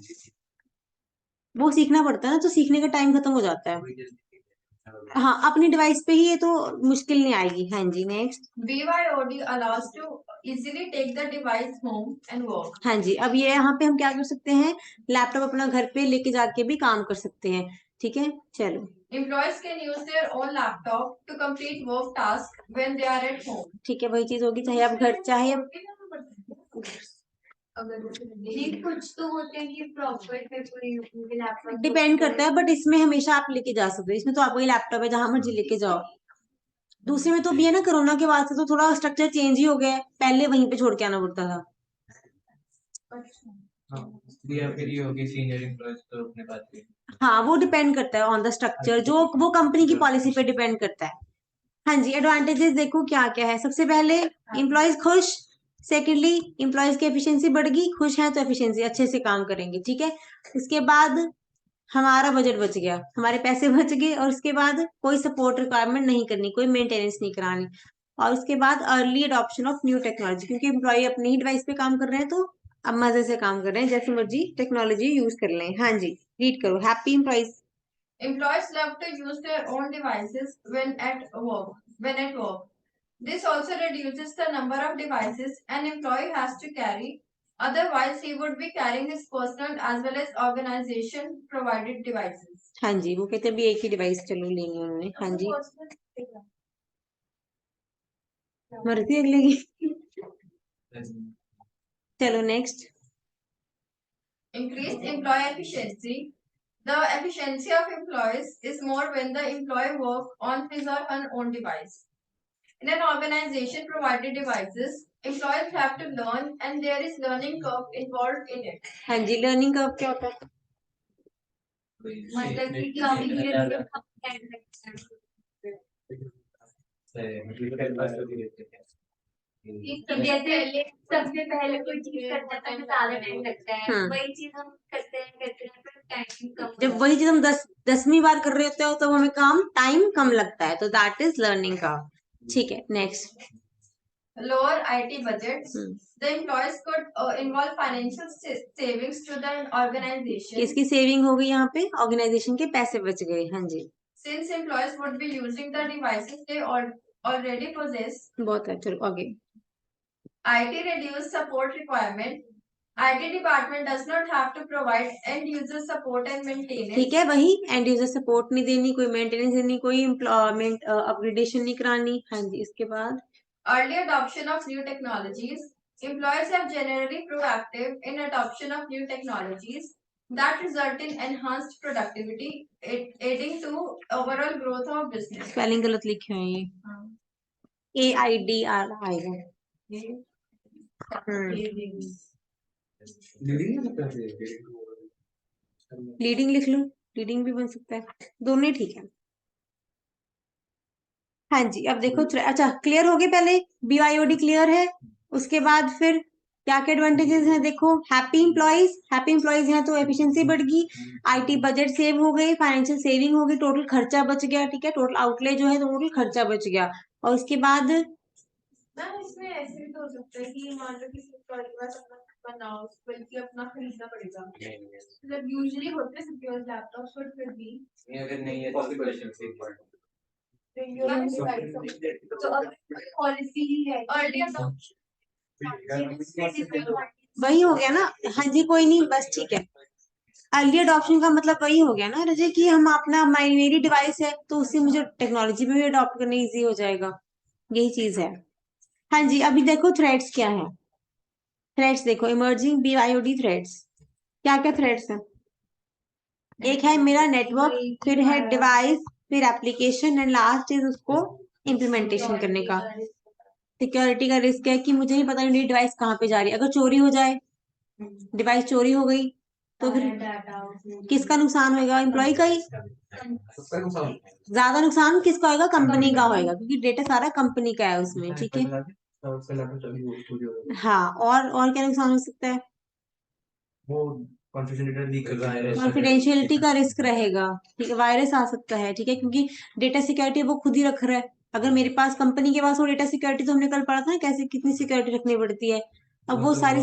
वो सीखना पड़ता है ना, तो सीखने का टाइम खत्म हो जाता है। हाँ, अपनी डिवाइस पे ही ये तो मुश्किल नहीं आएगी। हाँ जी, next. BYOD allows to easily take the device home and work. हाँ जी, अब ये यहाँ पे हम क्या कर सकते हैं, लैपटॉप अपना घर पे लेके जाके भी काम कर सकते हैं, ठीक है, चलो। Employees can use their own laptop to complete work tasks when they are at home. ठीक है, वही चीज होगी, चाहे आप घर, चाहे आप नहीं, कुछ तो होते हैं कि प्रॉपर पे कोई लैपटॉप डिपेंड करता है, बट इसमें हमेशा आप लेके जा सकते हो, इसमें तो आपका ही लैपटॉप है, जहां मर्जी लेके जाओ। दूसरे में तो भी है ना, कोरोना के बाद से तो थोड़ा स्ट्रक्चर चेंज ही हो गया है, पहले वहीं पे छोड़ के आना पड़ता था। या फिर ये होगी सीनियर एम्प्लॉयज तो अपने पास भी। हाँ, वो डिपेंड करता है ऑन द स्ट्रक्चर, जो वो कंपनी की पॉलिसी पे डिपेंड करता है। हाँ जी, एडवांटेजेस देखो क्या क्या है। सबसे पहले एम्प्लॉयज खुश, सेकेंडली एम्प्लॉयज की एफिशिएंसी बढ़ गई, खुश है तो एफिशिएंसी अच्छे से काम करेंगे, ठीक है। उसके बाद हमारा बजट बच गया, हमारे पैसे बच गए, और उसके बाद कोई सपोर्ट रिक्वायरमेंट नहीं करनी, कोई मेंटेनेंस नहीं करानी। और उसके बाद early adoption of new technology, क्योंकि एम्प्लॉय अपनी ही डिवाइस पे काम कर रहे हैं, तो अब मजे से काम कर रहे हैं, जैसे मर्जी टेक्नोलॉजी यूज कर लें। हाँ जी, रीड करो। Happy employees. Employees love to use their own devices when at work. This also reduces the number of devices an employee has to carry. Otherwise, he would be carrying his personal as well as organization provided devices. हाँ जी, वो कहते हैं भी एक ही device चलो लेंगे उन्होंने। हाँ जी, मर्जी अगले की। चलो next. Increased employee efficiency. The efficiency of employees is more when the employee works on his or her own device. In an organization provided devices, employees have to learn and there is learning curve involved in it. हाँ जी, learning curve क्या होता है? मतलब कि काफी जैसे सबसे पहले कोई चीज करते हैं तो हमें ज्यादा टाइम लगता है, वही चीज हम करते हैं फिर टाइम कम। जब वही चीज हम 10वीं बार कर रहे होते हो तो हमें टाइम कम लगता है, तो दैट इज लर्निंग का। ठीक है, next. Lower IT budgets. The employees could involve financial savings to the organization. किसकी सेविंग हो गई यहाँ पे? ऑर्गेनाइजेशन के पैसे बच गए। हाँ जी, Since employees would be using the devices they already possess. बहुत है, चलो आगे। IT reduced support requirement. IT department does not have to provide end user support and maintenance. ठीक है, वही एंड यूजर सपोर्ट नहीं देनी, कोई मेंटेनेंस देनी, कोई एम्प्लॉयमेंट अपग्रेडेशन नहीं करानी। हाँ जी, इसके बाद early adoption of new technologies. Employees are generally proactive in adoption of new technologies that result in enhanced productivity, aiding to overall growth of business. Spelling गलत लिखे हैं ये, AIDR आएगा। लीडिंग लिख लो, लीडिंग भी बन सकता है, दोनों ही ठीक है। हाँ जी, अब देखो, अच्छा क्लियर हो गए? पहले BYOD क्लियर है, उसके बाद फिर क्या क्या एडवांटेजेस हैं देखो। हैप्पी एम्प्लॉयज हैं तो एफिशिएंसी बढ़ गई, IT बजट सेव हो गई, फाइनेंशियल सेविंग हो गई, टोटल खर्चा बच गया, ठीक है, टोटल आउटले जो है तो टोटल खर्चा बच गया। और उसके बाद मैम इसमें ऐसे भी तो हो सकता है कि मान लो किसी प्रोडक्ट के पास अपना बनाओ, बल्कि अपना खरीदना पड़ेगा। मतलब यूजुअली होते हैं सबके पास लैपटॉप्स, बट फिर भी अगर नहीं है पॉसिबल पॉलिसी ही है। वही हो गया ना। हाँ जी, कोई नहीं, बस ठीक है। अर्ली अडॉप्शन का मतलब वही हो गया ना रजय, कि हम अपना मेरी डिवाइस है तो उससे मुझे टेक्नोलॉजी में भी अडॉप्ट करना इजी हो जाएगा, यही चीज है। हाँ जी, अभी देखो थ्रेड्स क्या है। थ्रेड्स देखो, इमर्जिंग BYOD थ्रेड्स। क्या क्या थ्रेड्स है? एक है मेरा नेटवर्क, फिर है डिवाइस, फिर एप्लीकेशन, एंड लास्ट इज उसको इम्प्लीमेंटेशन करने का। सिक्योरिटी का रिस्क है कि मुझे नहीं पता मेरी डिवाइस कहाँ पे जा रही है, अगर चोरी हो जाए, डिवाइस चोरी हो गई तो फिर किसका नुकसान होगा? एम्प्लॉय का ही। ज्यादा नुकसान किसका होगा? कंपनी का होगा, क्योंकि डेटा सारा कंपनी का है उसमें, ठीक है। हाँ, और क्या नुकसान हो सकता है? कॉन्फिडेंशियलिटी का रिस्क रहेगा, ठीक है, वायरस आ सकता है, ठीक है, क्योंकि डेटा सिक्योरिटी वो खुद ही रख रहा है। अगर मेरे पास कंपनी के पास वो डेटा सिक्योरिटी, तो हमने कल पढ़ा था ना कैसे कितनी सिक्योरिटी रखनी पड़ती है। अब वो सारी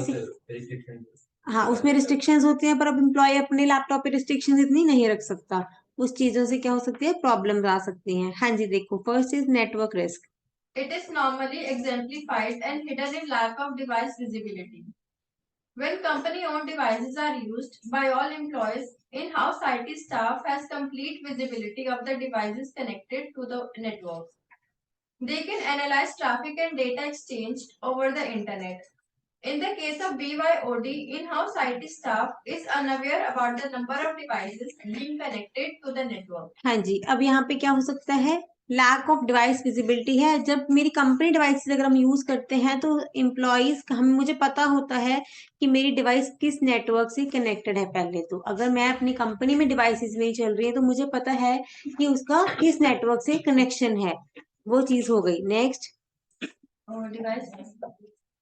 हाँ, उसमें रिस्ट्रिक्शंस होती हैं, पर अब एम्प्लॉय अपने लैपटॉप पे रिस्ट्रिक्शंस इतनी नहीं रख सकता। उस चीजों से क्या हो सकती है? प्रॉब्लम आ सकती हैं। हाँ जी, देखो, first is network risk. It is normally exemplified and hidden in lack of device visibility. When company-owned devices are used by all employees, in-house IT staff has complete visibility of the devices connected to the network. They can analyze traffic and data exchanged over the internet. In the case of BYOD, in-house IT staff is unaware about the number of devices being connected to the network. हाँ जी, अब यहाँ पे क्या हो सकता है? Lack of device visibility है। जब मेरी कंपनी डिवाइसेस अगर हम यूज करते हैं तो एम्प्लॉयज हम मुझे पता होता है कि मेरी डिवाइस किस नेटवर्क से कनेक्टेड है। पहले तो अगर मैं अपनी कंपनी में डिवाइसेस मेरी चल रही है तो मुझे पता है कि उसका किस नेटवर्क से कनेक्शन है, वो चीज हो गई। नेक्स्ट, डिवाइस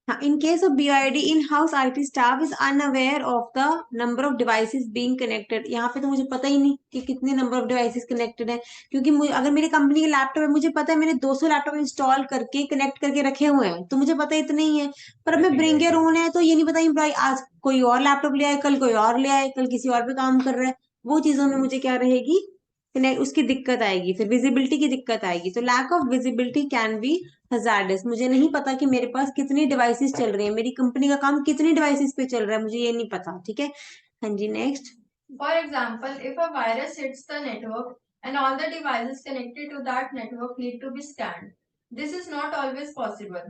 हाँ, in case of BYD, in-house IT staff is unaware of the number of devices being connected। यहाँ पे तो मुझे पता ही नहीं कि कितने नंबर ऑफ डिवाइसेस कनेक्टेड है, क्योंकि अगर मेरी कंपनी के लैपटॉप है मुझे पता है मैंने 200 लैपटॉप इंस्टॉल करके कनेक्ट करके रखे हुए हैं, तो मुझे पता इतना ही है। पर अब मैं ब्रिंग योर ओन है तो ये नहीं पता एम्प्लॉय आज कोई और लैपटॉप ले आए, कल कोई और ले आए, कल किसी और पे काम कर रहा है, वो चीजों में मुझे क्या रहेगी, उसकी दिक्कत आएगी, फिर विजिबिलिटी की दिक्कत आएगी। तो lack of visibility can be hazardous. मुझे नहीं पता कि मेरे पास कितनी डिवाइसेस चल रही है, मेरी कंपनी का काम कितनी डिवाइसेस पे चल रहा है, मुझे ये नहीं पता। ठीक है, हाँ जी। Next, For example, if a virus hits the network and all the devices connected to that network need to be scanned, this is not always possible.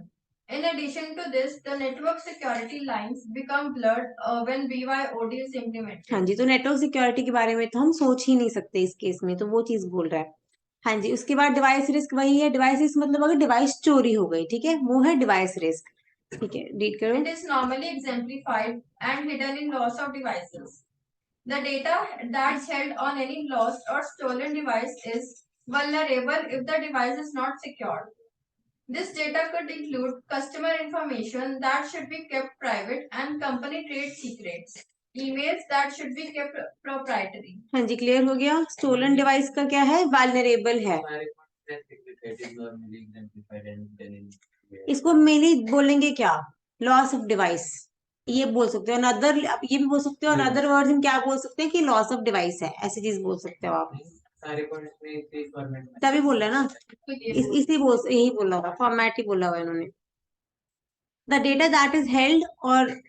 In addition to this, the network security lines become blurred when BYOD is implemented. हाँ जी, तो network security के बारे में तो हम सोच ही नहीं सकते इस केस में, तो वो चीज बोल रहा है। हाँ जी, उसके बाद डिवाइस रिस्क वही है। डिवाइस रिस्क मतलब अगर डिवाइस चोरी हो गई, ठीक है, वो है डिवाइस रिस्क। ठीक है, रीड करो। It is normally exemplified and hidden in loss of devices. The data that's held on any lost or stolen device is vulnerable if the device is not secured. This data could include customer information that should be kept private and company trade secrets, emails that should be kept proprietary. हाँ जी, clear हो गया। Stolen device का क्या है, वाल्नरेबल है। इसको mainly बोलेंगे क्या, लॉस ऑफ डिवाइस, ये बोल सकते हो। अनदर, ये भी बोल सकते हो, अनदर वर्ड हम क्या बोल सकते हैं कि लॉस ऑफ डिवाइस है, ऐसी चीज बोल सकते हो आप। तभी बोल रहे हैं ना, इसी बोल, यही बोला हुआ, फॉर्मेट ही बोला हुआ है इन्होंने। The data that is held और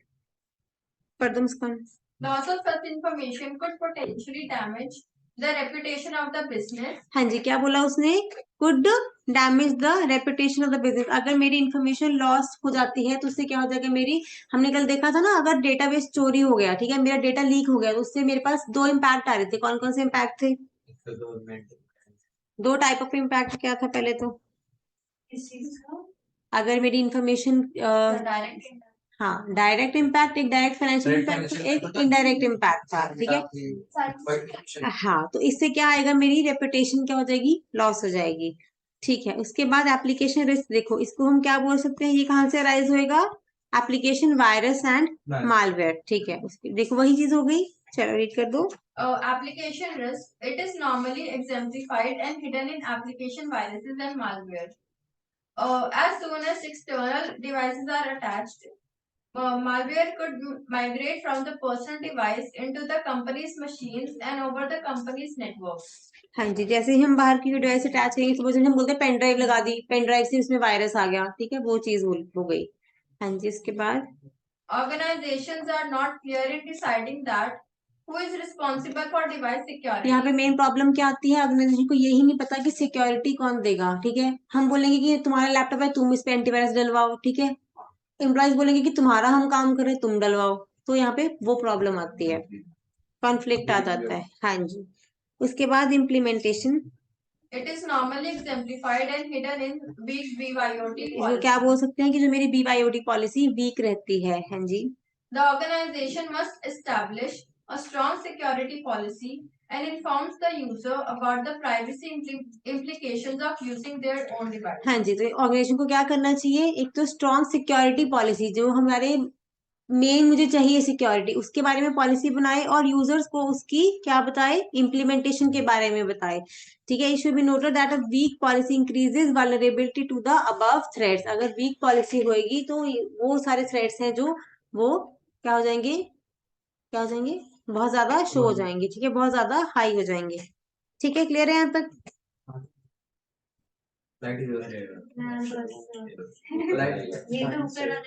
Loss of such information could potentially damage the reputation of the business. हाँ जी, क्या बोला उसने, could damage the reputation of the business. अगर मेरी इंफॉर्मेशन लॉस हो जाती है तो उससे क्या हो जाएगा, मेरी, हमने कल देखा था ना, अगर डेटाबेस चोरी हो गया, ठीक है, मेरा डेटा लीक हो गया, तो उससे मेरे पास दो इम्पैक्ट आ रहे थे। कौन कौन से इम्पैक्ट थे, दो टाइप ऑफ इम्पैक्ट क्या था पहले तो, इस चीज का अगर मेरी इंफॉर्मेशन, Direct. हाँ, डायरेक्ट इम्पैक्ट, एक डायरेक्ट फाइनेंशियल इम्पैक्ट, एक इनडायरेक्ट इम्पैक्ट था। ठीक है, हाँ, तो इससे क्या आएगा, मेरी रेपुटेशन क्या हो जाएगी, लॉस हो जाएगी। ठीक है, उसके बाद एप्लीकेशन रिस्क, देखो इसको हम क्या बोल सकते हैं, ये कहाँ से अराइज होएगा, एप्लीकेशन वायरस एंड मालवेयर। ठीक है, उसकी देखो वही चीज हो गई। चलो रीड कर दो। Application risk. It is normally exemplified and hidden in application viruses and malware. As soon as external devices are attached, malware could migrate from the personal device into the company's machines and over the company's network. हाँ जी, जैसे ही हम बाहर की device attach करेंगे, suppose हम बोलते हैं pen drive लगा दी, पेन ड्राइव से उसमें वायरस आ गया, ठीक है, वो चीज हो गई। हाँ जी, इसके बाद Organizations are not clear in deciding that who is responsible for device security. यहाँ पे मेन प्रॉब्लम क्या आती है, ऑर्गेनाइजेशन को यही नहीं पता कि सिक्योरिटी कौन देगा। ठीक है, हम बोलेंगे कि तुम्हारा लैपटॉप है, तुम इस पे एंटीवायरस डलवाओ, ठीक है, एम्प्लॉयज बोलेंगे कि तुम्हारा हम काम कर रहे हैं, तुम डलवाओ। तो यहाँ पे वो प्रॉब्लम आती है, कॉन्फ्लिक्ट आ जाता है। हाँ जी, उसके बाद implementation, It is normally exemplified and hidden in weak BYOD इसको policy. क्या बोल सकते हैं कि जो मेरी BYOD पॉलिसी वीक रहती है। हाँ जी, The organization must establish a strong security policy and informs the user about the privacy implications of using their own device. हाँ जी, तो ऑर्गेनाइजेशन को क्या करना चाहिए, एक तो स्ट्रॉन्ग सिक्योरिटी पॉलिसी, जो हमारे मेन मुझे चाहिए सिक्योरिटी, उसके बारे में पॉलिसी बनाए और यूजर्स को उसकी क्या बताए, इम्प्लीमेंटेशन के बारे में बताए। ठीक है, it should be noted that a weak policy increases vulnerability to the above threats. अगर वीक पॉलिसी होगी तो वो सारे थ्रेट्स हैं जो वो क्या हो जाएंगे, क्या हो जाएंगे, बहुत ज्यादा शो हो जाएंगे। ठीक है, बहुत ज्यादा हाई हो जाएंगे। ठीक है, क्लियर है यहाँ तक। ये तो ऊपर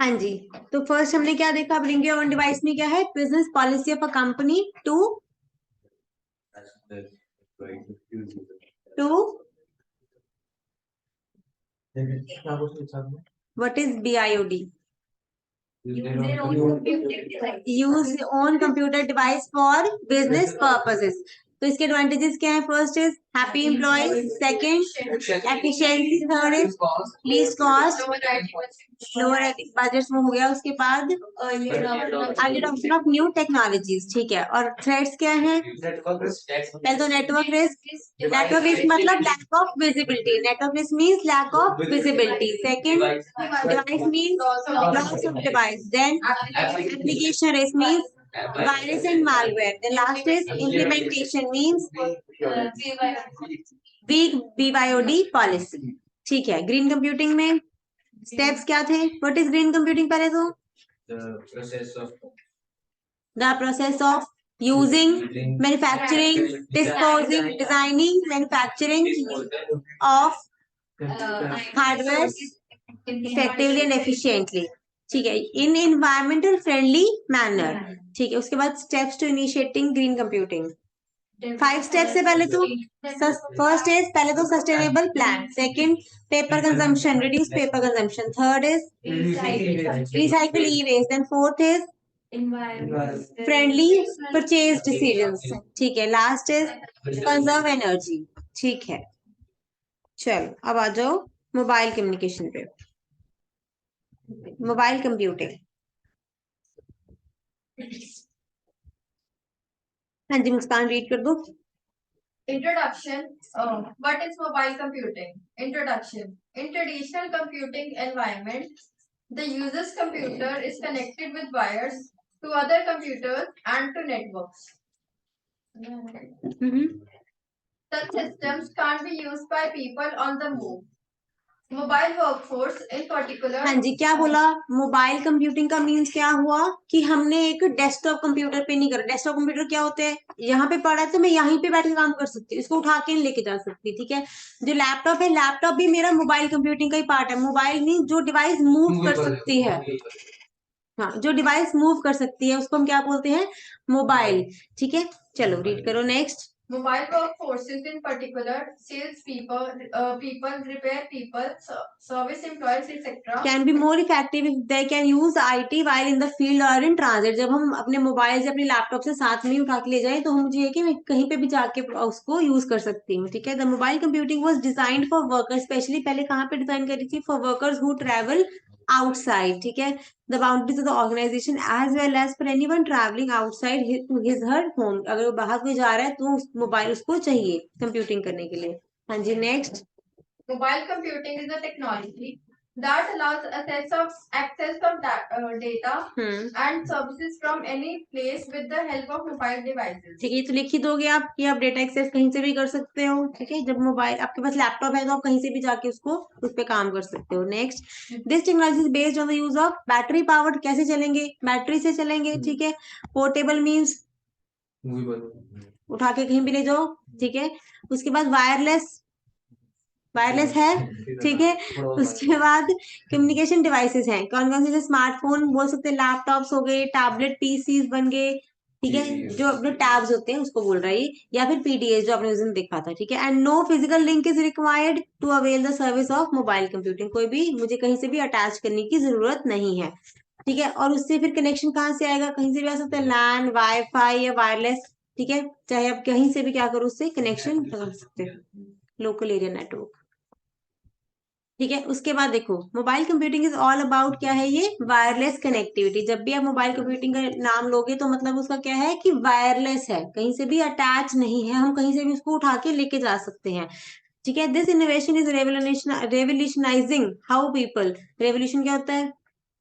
हाँ जी, तो फर्स्ट हमने क्या देखा, ब्रिंग योर ओन डिवाइस में क्या है, business policy of a company to what is BIOD, use own computer device for business purposes. तो इसके एडवांटेजेस क्या है? First is happy employees, second efficiency, third is least cost, lower budget में हो गया। उसके बाद early adoption of new technologies, ठीक है। और थ्रेट्स क्या है? पहले तो नेटवर्क रिस्क, नेटवर्क रिस्क मतलब lack of visibility, network risk means lack of visibility. Second device means loss of device, then application risk means virus and malware. The last is implementation means weak BYOD policy. ठीक है। Green computing में steps क्या थे? What is green computing? पहले तो the process of using, manufacturing, disposing, designing, manufacturing of hardware effectively and efficiently, ठीक है, in environmental friendly manner, ठीक है। उसके बाद steps to initiating green computing, 5 steps है। पहले तो फर्स्ट इज पहले तो sustainable plan, second paper consumption, reduce paper consumption, third is recycle e waste, then fourth is friendly purchase decisions, ठीक है। लास्ट इज कंजर्व एनर्जी, ठीक है। चलो अब आ जाओ मोबाइल कम्युनिकेशन पे, मोबाइल कंप्यूटिंग। हाँ जी मुस्कान रीड कर दो। Introduction. What is mobile computing? Introduction. In traditional computing environment, the user's computer is connected with wires to other computers and to networks. Such systems can't be used by people on the move. Mobile workforce in particular, हाँ जी क्या बोला? Mobile computing का means क्या हुआ कि हमने एक desktop computer पे नहीं करा। डेस्कटॉप कंप्यूटर क्या होते हैं? यहाँ पे पड़ा है तो मैं यहीं पे बैठ के काम कर सकती हूँ, इसको उठा के नहीं लेके जा सकती, ठीक है। जो लैपटॉप है, लैपटॉप भी मेरा मोबाइल कंप्यूटिंग का ही पार्ट है। मोबाइल मीन जो डिवाइस मूव कर सकती है, हाँ जो डिवाइस मूव कर सकती है उसको हम क्या बोलते हैं? मोबाइल, ठीक है। चलो रीड करो next. Mobile workforces in particular, sales people, repair people, service employees, etc. Can be more effective if they can use IT while in the field or in transit. जब हम अपने मोबाइल से अपने laptop से साथ में ही उठा के ले जाएं तो हम मुझे है कि मैं कहीं पे भी जाके उसको यूज कर सकती हूँ, ठीक है। The mobile computing was designed for workers, specially पहले कहाँ पे डिजाइन करी थी? For workers who travel outside, ठीक है, the boundaries of the organisation as well as for anyone travelling outside his her home. अगर वो बाहर कोई जा रहा है तो मोबाइल उसको चाहिए कंप्यूटिंग करने के लिए। हाँ जी next. Mobile computing is a technology that allows access of data and services from any place with the help of mobile devices. ठीक है, ये तो लिख ही दोगे आप कि आप डेटा एक्सेस कहीं से भी कर सकते हो, ठीक है। जब मोबाइल आपके पास लैपटॉप है तो आप कहीं से भी जाके उसको उस पर काम कर सकते हो। Next, this technology is based on the use of battery powered. कैसे चलेंगे? बैटरी से चलेंगे, ठीक है। पोर्टेबल मीन्स उठा के कहीं भी ले जाओ, ठीक है। उसके बाद वायरलेस, वायरलेस है, ठीक है। उसके बाद कम्युनिकेशन डिवाइसेस हैं, कौन कौन से? स्मार्टफोन बोल सकते हैं, लैपटॉप्स हो गए, टैबलेट पीसीज बन गए, ठीक है, जो अपने टैब्स होते हैं उसको बोल रहा है, या फिर पीडीएस जो आपने उस दिन देखा था, ठीक है। And no physical link is required to avail the service of mobile computing. कोई भी मुझे कहीं से भी अटैच करने की जरूरत नहीं है, ठीक है। और उससे फिर कनेक्शन कहाँ से आएगा? कहीं से भी आ सकता है, लैन, वाईफाई या वायरलेस, ठीक है। चाहे आप कहीं से भी क्या करो उससे कनेक्शन कर सकते हो, लोकल एरिया नेटवर्क, ठीक है। उसके बाद देखो mobile computing is all about क्या है? ये वायरलेस कनेक्टिविटी। जब भी आप मोबाइल कंप्यूटिंग का नाम लोगे तो मतलब उसका क्या है कि वायरलेस है, कहीं से भी अटैच नहीं है, हम कहीं से भी उसको उठा के लेके जा सकते हैं, ठीक है। This innovation is revolutionising how people. Revolution क्या होता है?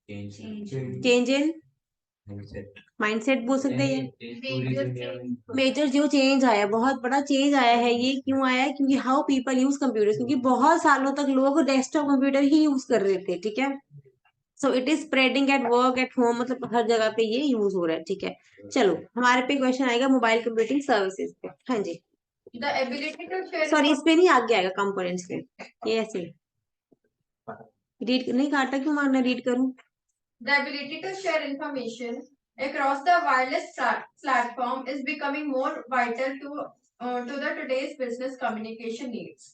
चेंज इन माइंडसेट बोल सकते हैं। मेजर जो चेंज आया, बहुत बड़ा चेंज आया है। ये क्यों आया है? क्योंकि हाउ पीपल यूज कंप्यूटर्स, क्योंकि बहुत सालों तक लोग डेस्कटॉप कंप्यूटर ही यूज कर रहे थे, ठीक है। So it is spreading at work, at home, मतलब हर जगह पे ये यूज हो रहा है, ठीक है। चलो हमारे पे क्वेश्चन आएगा मोबाइल कंप्यूटिंग सर्विसेज पे। हाँ जी, The ability to share. Sorry इस पे नहीं, आगे आएगा कंपोनेंट्स पे, ये ऐसे रीड नहीं काटा क्यों मारना, रीड करूं। The ability to share information across the wireless platform is becoming more vital to the today's business communication needs.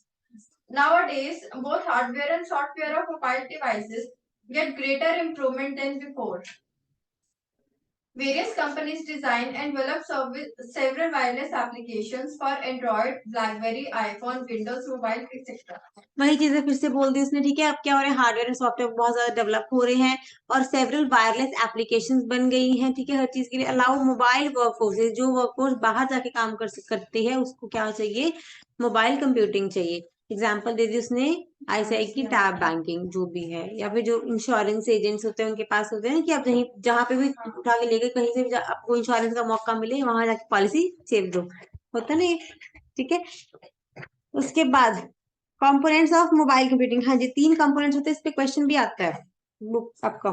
Nowadays, both hardware and software of mobile devices get greater improvement than before. Various companies design and develop several wireless applications for Android, BlackBerry, iPhone, Windows Mobile, etc. वही चीजें फिर से बोल दी उसने, ठीक है। अब क्या हो रहा है, हार्डवेयर एंड सॉफ्टवेयर बहुत ज्यादा डेवलप हो रहे हैं और सेवरल वायरलेस एप्लीकेशंस बन गई हैं, ठीक है, हर चीज के लिए। अलाउ मोबाइल वर्कफोर्स, जो वर्कफोर्स बाहर जाके काम करती है उसको क्या चाहिए, मोबाइल कंप्यूटिंग चाहिए। एग्जाम्पल दे दी उसने आईसीआई की टैब बैंकिंग जो भी है, या फिर जो इंश्योरेंस एजेंट्स होते हैं उनके पास होते हैं कि आप जहीं जहाँ पे भी उठा के लेके कहीं से भी आपको इंश्योरेंस का मौका मिले वहां जाके पॉलिसी सेव दो, होता है ना ये, ठीक है। उसके बाद कंपोनेंट्स ऑफ मोबाइल कंप्यूटिंग, हाँ जी 3 कंपोनेंट्स होते हैं, इस पे क्वेश्चन भी आता है बुक आपका।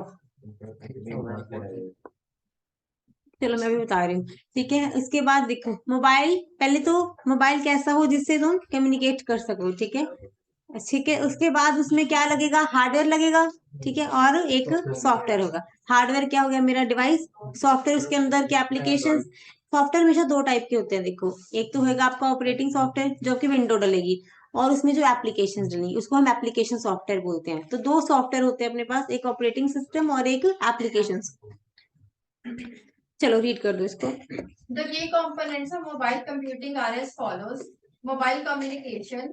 चलो मैं भी बता रही हूँ, ठीक है। उसके बाद देखो मोबाइल, पहले तो मोबाइल कैसा हो जिससे तुम कम्युनिकेट कर सको, ठीक है, ठीक है। उसके बाद उसमें क्या लगेगा, हार्डवेयर लगेगा, ठीक है, और एक सॉफ्टवेयर होगा। हार्डवेयर क्या हो गया, मेरा डिवाइस। सॉफ्टवेयर उसके अंदर के एप्लीकेशन। सॉफ्टवेयर हमेशा 2 टाइप के होते हैं, देखो, एक तो होगा आपका ऑपरेटिंग सॉफ्टवेयर जो कि विंडो डलेगी, और उसमें जो एप्लीकेशन डलेगी उसको हम एप्लीकेशन सॉफ्टवेयर बोलते हैं। तो 2 सॉफ्टवेयर होते हैं अपने पास, एक ऑपरेटिंग सिस्टम और एक एप्लीकेशन। चलो रीड कर दो इसको। The key components of mobile computing are as follows. Mobile communication.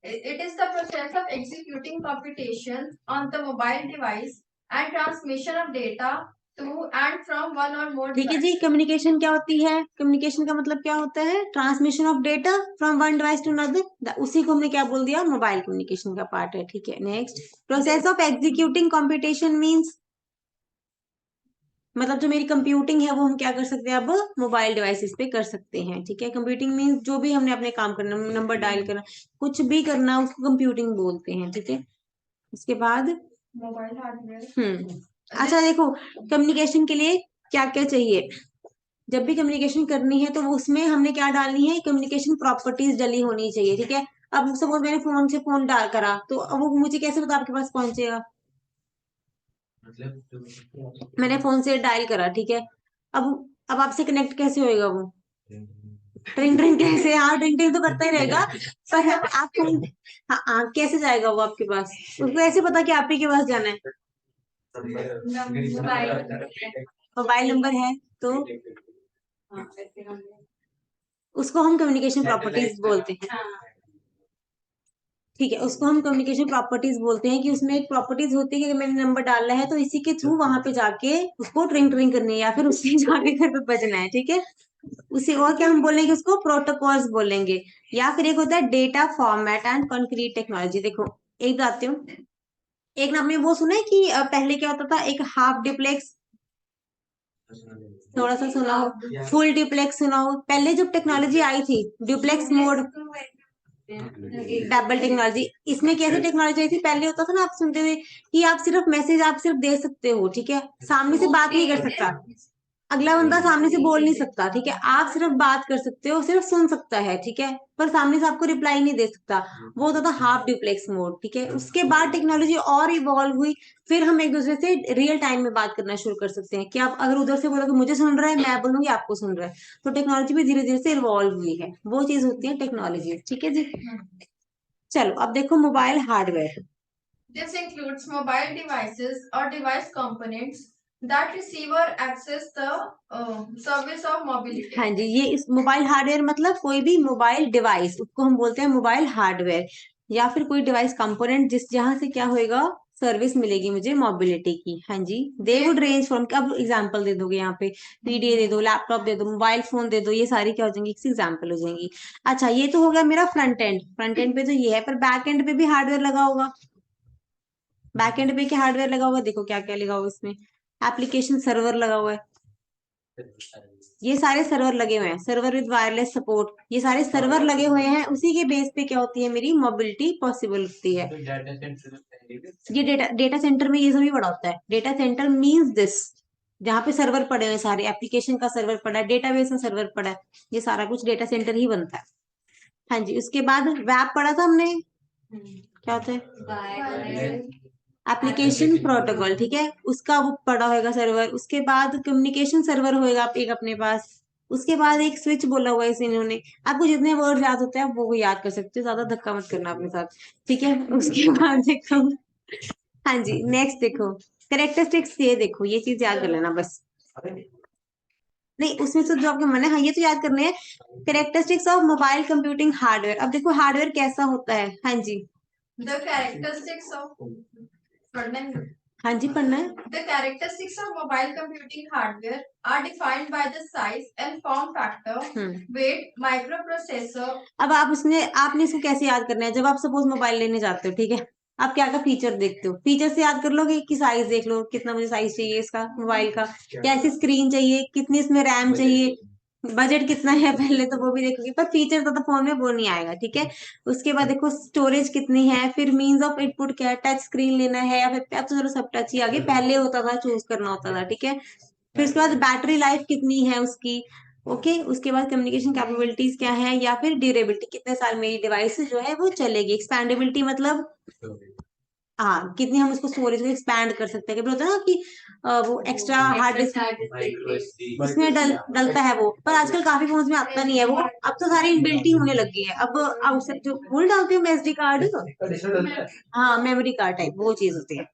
It is the process of executing computation on the mobile device and transmission of data to and from one or more ठीक है devices. जी, communication क्या होती है, communication का मतलब क्या होता है, transmission of data from one device to another, उसी को हमने क्या बोल दिया, मोबाइल कम्युनिकेशन का पार्ट है, ठीक है। Next, process of executing computation means, मतलब जो मेरी कंप्यूटिंग है वो हम क्या कर सकते हैं, अब मोबाइल डिवाइसेस पे कर सकते हैं, ठीक है। कंप्यूटिंग मींस जो भी हमने अपने काम करना, नंबर डायल करना, कुछ भी करना, उसको कंप्यूटिंग बोलते हैं, ठीक है। उसके बाद मोबाइल हार्डवेयर। अच्छा देखो, कम्युनिकेशन के लिए क्या क्या चाहिए, जब भी कम्युनिकेशन करनी है तो वो उसमें हमने क्या डालनी है, कम्युनिकेशन प्रॉपर्टीज डली होनी चाहिए, ठीक है। अब सपोज मैंने फोन से फोन डाल करा तो अब वो मुझे कैसे पता आपके पास पहुंचेगा, मतलब मैंने फोन से डायल करा, ठीक है। अब आपसे कनेक्ट कैसे होएगा वो, ट्रिंग ट्रिंग कैसे, हाँ ट्रिंग ट्रिंग तो करता ही रहेगा, पर आप फोन, हाँ कैसे जाएगा वो आपके पास, उसको ऐसे पता कि आप ही के पास जाना है, मोबाइल नंबर है तो उसको हम कम्युनिकेशन प्रॉपर्टीज बोलते हैं, ठीक है। उसको हम कम्युनिकेशन प्रॉपर्टीज बोलते हैं कि उसमें एक प्रॉपर्टीज होती है कि अगर मैंने नंबर डाला है तो इसी के थ्रू वहां पे जाके उसको ट्रिंग ट्रिंग करनी है या फिर उससे जाके घर पे बजना है, ठीक है। उसे और क्या हम बोलेंगे, उसको प्रोटोकॉल्स बोलेंगे। या फिर एक होता है data format and concrete technology. देखो एक बताती हूँ, एक ना आपने वो सुना है कि पहले क्या होता था, एक हाफ डिप्लेक्स, थोड़ा सा सुना हो, फुल डिप्लेक्स सुना हो, पहले जब टेक्नोलॉजी आई थी डुप्लेक्स मोड, डबल टेक्नोलॉजी, इसमें कैसे टेक्नोलॉजी आई थी, पहले होता था ना, आप सुनते थे कि आप सिर्फ मैसेज आप सिर्फ दे सकते हो, ठीक है, सामने से बात नहीं कर सकता, अगला बंदा सामने से बोल नहीं सकता, ठीक है, आप सिर्फ बात कर सकते हो, सिर्फ सुन सकता है, ठीक है, पर सामने से आपको रिप्लाई नहीं दे सकता, वो होता था हाफ ड्यूप्लेक्स मोड, ठीक है। उसके बाद टेक्नोलॉजी और इवॉल्व हुई, फिर हम एक दूसरे से रियल टाइम में बात करना शुरू कर सकते हैं कि आप अगर उधर से बोलोगे मुझे सुन रहा है, मैं बोलूंगी आपको सुन रहा है, तो टेक्नोलॉजी भी धीरे धीरे से इवॉल्व हुई है, वो चीज होती है टेक्नोलॉजी, ठीक है जी। चलो अब देखो mobile hardware. This includes mobile devices or device components that receive or access the service of mobility. हाँ जी, ये इस मोबाइल हार्डवेयर मतलब कोई भी मोबाइल डिवाइस, उसको हम बोलते हैं मोबाइल हार्डवेयर, या फिर कोई डिवाइस कंपोनेंट जिस जहां से क्या होएगा, सर्विस मिलेगी मुझे मोबिलिटी की। हाँ जी, दे वुड रेंज फ्रॉम, अब एग्जांपल दे दोगे यहाँ पे, पीडीए दे दो, लैपटॉप दे दो, मोबाइल फोन दे दो, ये सारी क्या हो जाएंगी, एग्जाम्पल हो जाएंगी। अच्छा ये तो हो गया मेरा फ्रंट एंड, फ्रंट एंड पे तो ये है, पर बैक एंड पे भी हार्डवेयर लगा होगा, बैक एंड पे क्या हार्डवेयर लगा हुआ है, देखो क्या क्या लगा हुआ है इसमें, एप्लीकेशन सर्वर लगा हुआ है, ये सारे सर्वर लगे हुए हैं, सर्वर विद वायरलेस सपोर्ट, ये सारे सर्वर लगे हुए हैं, उसी के बेस पे क्या होती है, मेरी मोबिलिटी पॉसिबल होती है। ये डेटा सेंटर में ये सभी बड़ा होता है, डेटा सेंटर मींस दिस, जहाँ पे सर्वर पड़े हुए सारे, एप्लीकेशन का सर्वर पड़ा है, डेटाबेस में सर्वर पड़ा है, ये सारा कुछ डेटा सेंटर ही बनता है। हाँ जी, उसके बाद वेब पढ़ा था हमने, क्या होता है, एप्लीकेशन प्रोटोकॉल, ठीक है, उसका वो पड़ा होगा सर्वर। उसके बाद कम्युनिकेशन सर्वर होएगा एक अपने पास। उसके बाद एक स्विच बोला हुआ है इस इन्होंने, आपको जितने वर्ड याद होते हैं वो याद कर सकते हो, ज्यादा धक्का मत करना अपने साथ, ठीक है। उसके बाद देखो, हाँ जी नेक्स्ट देखो, करेक्टरिस्टिक्स, ये देखो ये चीज याद कर लेना बस, नहीं, उसमें तो जो आपके मन है, हाँ ये तो याद करने हैं। Characteristics of mobile computing hardware. अब देखो हार्डवेयर कैसा होता है। हाँ जी, The characteristics of पढ़ना है। हाँ जी पढ़ना है। The characteristics of mobile computing hardware are defined by the size and form factor, weight, microprocessor. अब आप आपने इसको कैसे याद करना है। जब आप सपोज मोबाइल लेने जाते हो, ठीक है, आप क्या का फीचर देखते हो, फीचर से याद कर लोगे कि साइज देख लो, कितना मुझे साइज चाहिए इसका मोबाइल का, क्या ऐसी स्क्रीन चाहिए, कितनी इसमें रैम चाहिए, बजट कितना है, पहले तो वो भी देखोगे। पर फीचर तो फोन में वो नहीं आएगा, ठीक है। उसके बाद देखो स्टोरेज कितनी है, फिर मीन्स ऑफ इनपुट क्या है, टच स्क्रीन लेना है या फिर अब तो चलो सब टच ही आगे, पहले होता था चूज करना होता था, ठीक है। फिर उसके बाद बैटरी लाइफ कितनी है उसकी, ओके। उसके बाद कम्युनिकेशन कैपेबिलिटीज क्या है, या फिर ड्यूरेबिलिटी, कितने साल मेरी डिवाइस जो है वो चलेगी। एक्सपैंडेबिलिटी मतलब हाँ, कितनी हम उसको स्टोरेज को एक्सपैंड कर सकते हैं। क्या बोलते हैं ना कि वो एक्स्ट्रा हार्ड डिस्क उसमें डलता है वो, पर आजकल काफी फोन्स में आता नहीं है वो। अब तो सारी इनबिल्ट ही होने लगी है। अब आउटसाइड जो फुल डालते हो एसडी कार्ड, हाँ मेमोरी कार्ड टाइप वो चीज होती है।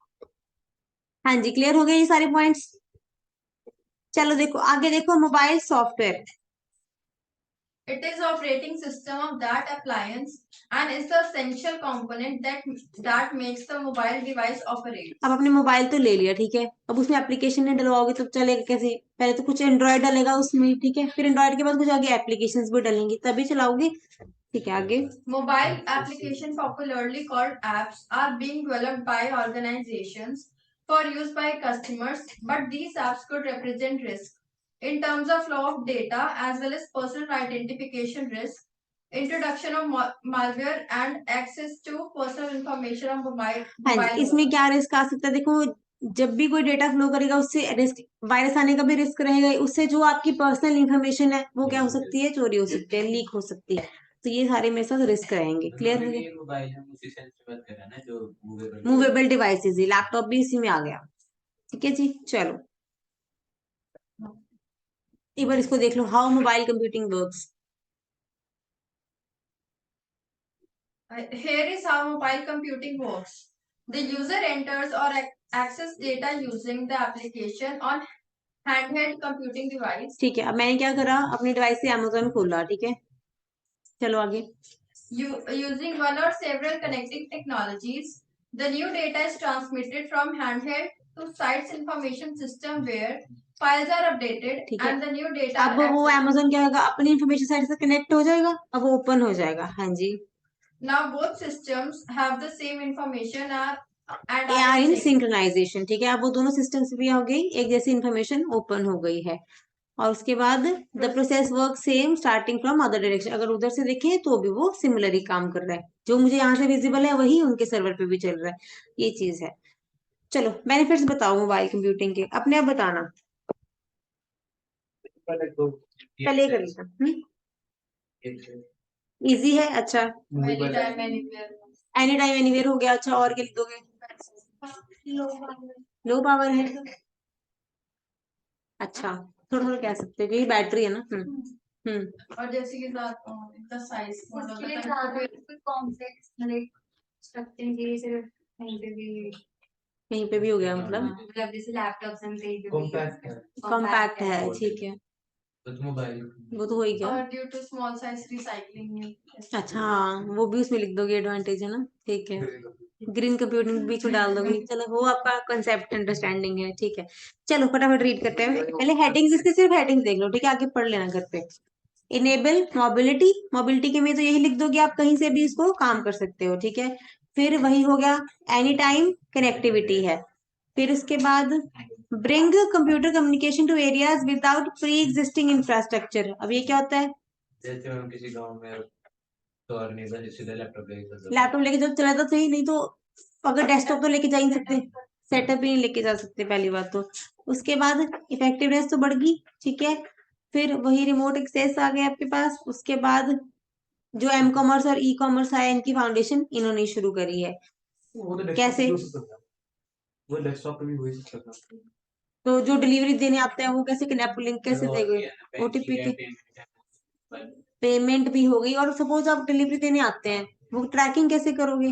हाँ जी, क्लियर हो गए ये सारे पॉइंट्स। चलो देखो आगे, देखो mobile software. It is operating system of that appliance and is the essential component that makes the mobile device operate. अब आपने मोबाइल तो ले लिया, ठीक है, अब उसमें एप्लीकेशन नहीं डलवाओगे तो चलेगा कैसे। पहले तो कुछ एंड्रॉयड डलेगा उसमें, ठीक है, फिर एंड्रॉयड के बाद कुछ आगे एप्लीकेशंस भी डलेंगी तभी चलाओगे, ठीक है। आगे Mobile application, popularly called apps, are being developed by organizations for use by customers, but these apps could represent risk in terms of flow of data as well as personal identification risk, introduction of malware and access to personal information of हाँ mobile जी, इसमें क्या risk आ सकता है, देखो जब भी कोई data flow करेगा उससे रिस्क, वायरस आने का भी रिस्क रहेगा, उससे जो आपकी पर्सनल इंफॉर्मेशन है वो क्या हो सकती है, चोरी हो सकती है, लीक हो सकती है। तो ये सारे मेरे साथ रिस्क रहेंगे। क्लियर हो गया। मोबाइल हम उसी सेंस में बात कर रहे हैं ना, जो मूवेबल डिवाइसेस, लैपटॉप भी इसी में आ गया, ठीक है जी। चलो एक बार इसको देख लो, how mobile computing works. Here is how mobile computing works. The user enters or access data using the application on handheld computing device. ठीक है, अब मैंने क्या करा, अपनी डिवाइस से Amazon खोला, ठीक है। चलो आगे। Using one or several connecting technologies, the new data is transmitted from handheld to site's information system where files are updated and the new data अब वो Amazon क्या होगा, अपनी इंफॉर्मेशन साइट से कनेक्ट हो जाएगा, अब वो ओपन हो जाएगा। हाँ जी, now both systems have the same information and are in synchronization, ठीक है। अब वो दोनों सिस्टम्स भी हो गई, एक जैसी इंफॉर्मेशन ओपन हो गई है। और उसके बाद the process work same starting from other direction, अगर उधर से देखें तो भी वो सिमिलर ही काम कर रहा है, जो मुझे यहाँ से विजिबल है वही उनके सर्वर पे भी चल रहा है, ये चीज है। चलो बेनिफिट्स बताओ मोबाइल कंप्यूटिंग के, अपने आप बताना। पहले कर लेता इजी है, अच्छा। एनी टाइम एनीवेयर हो गया, अच्छा, और क्या लिख दोगे। लो पावर है, अच्छा, थोड़ा थोड़ा कह सकते हो क्योंकि बैटरी है ना। और जैसे कि इसका साइज कॉम्प्लेक्स स्ट्रक्चर के सिर्फ कहीं पे भी हो गया, मतलब जैसे लैपटॉप कॉम्पैक्ट कॉम्पैक्ट है, ठीक है, मोबाइल वो तो हो ही गया। और due to small size recycling. अच्छा हाँ, वो भी उसमें लिख दोगे, एडवांटेज है ना, ठीक है। ग्रीन कंप्यूटिंग बीच में डाल दोगे, चलो वो आपका कंसेप्ट अंडरस्टैंडिंग है, ठीक है। चलो फटाफट रीड करते हैं, पहले हेडिंग्स, इसके सिर्फ हेडिंग्स देख लो, ठीक है, आगे पढ़ लेना घर पे। इनेबल मोबिलिटी, मोबिलिटी के में तो यही लिख दोगे, आप कहीं से भी इसको काम कर सकते हो, ठीक है। फिर वही हो गया, एनी टाइम कनेक्टिविटी है। फिर उसके बाद bring computer communication to areas without pre existing infrastructure. अब ये क्या होता है, जैसे हम किसी गांव में तो और नहीं बस सीधा लैपटॉप लेके जब चला था सही, नहीं तो अगर डेस्कटॉप तो लेके जा ही नहीं सकते, सेटअप ही नहीं लेके जा सकते पहली बात तो। उसके बाद इफेक्टिवनेस तो बढ़ गई, ठीक है। फिर वही रिमोट एक्सेस आ गया आपके पास। उसके बाद जो एम कॉमर्स और ई कॉमर्स है, इनकी फाउंडेशन इन्होंने शुरू करी है। कैसे, वो डेस्कटॉप पे भी हो सकता था। तो जो डिलीवरी देने आते हैं वो कैसे लिंक कैसे देंगे, ओटीपी के पेमेंट भी हो गई। और सपोज आप डिलीवरी देने आते हैं, वो ट्रैकिंग कैसे करोगे,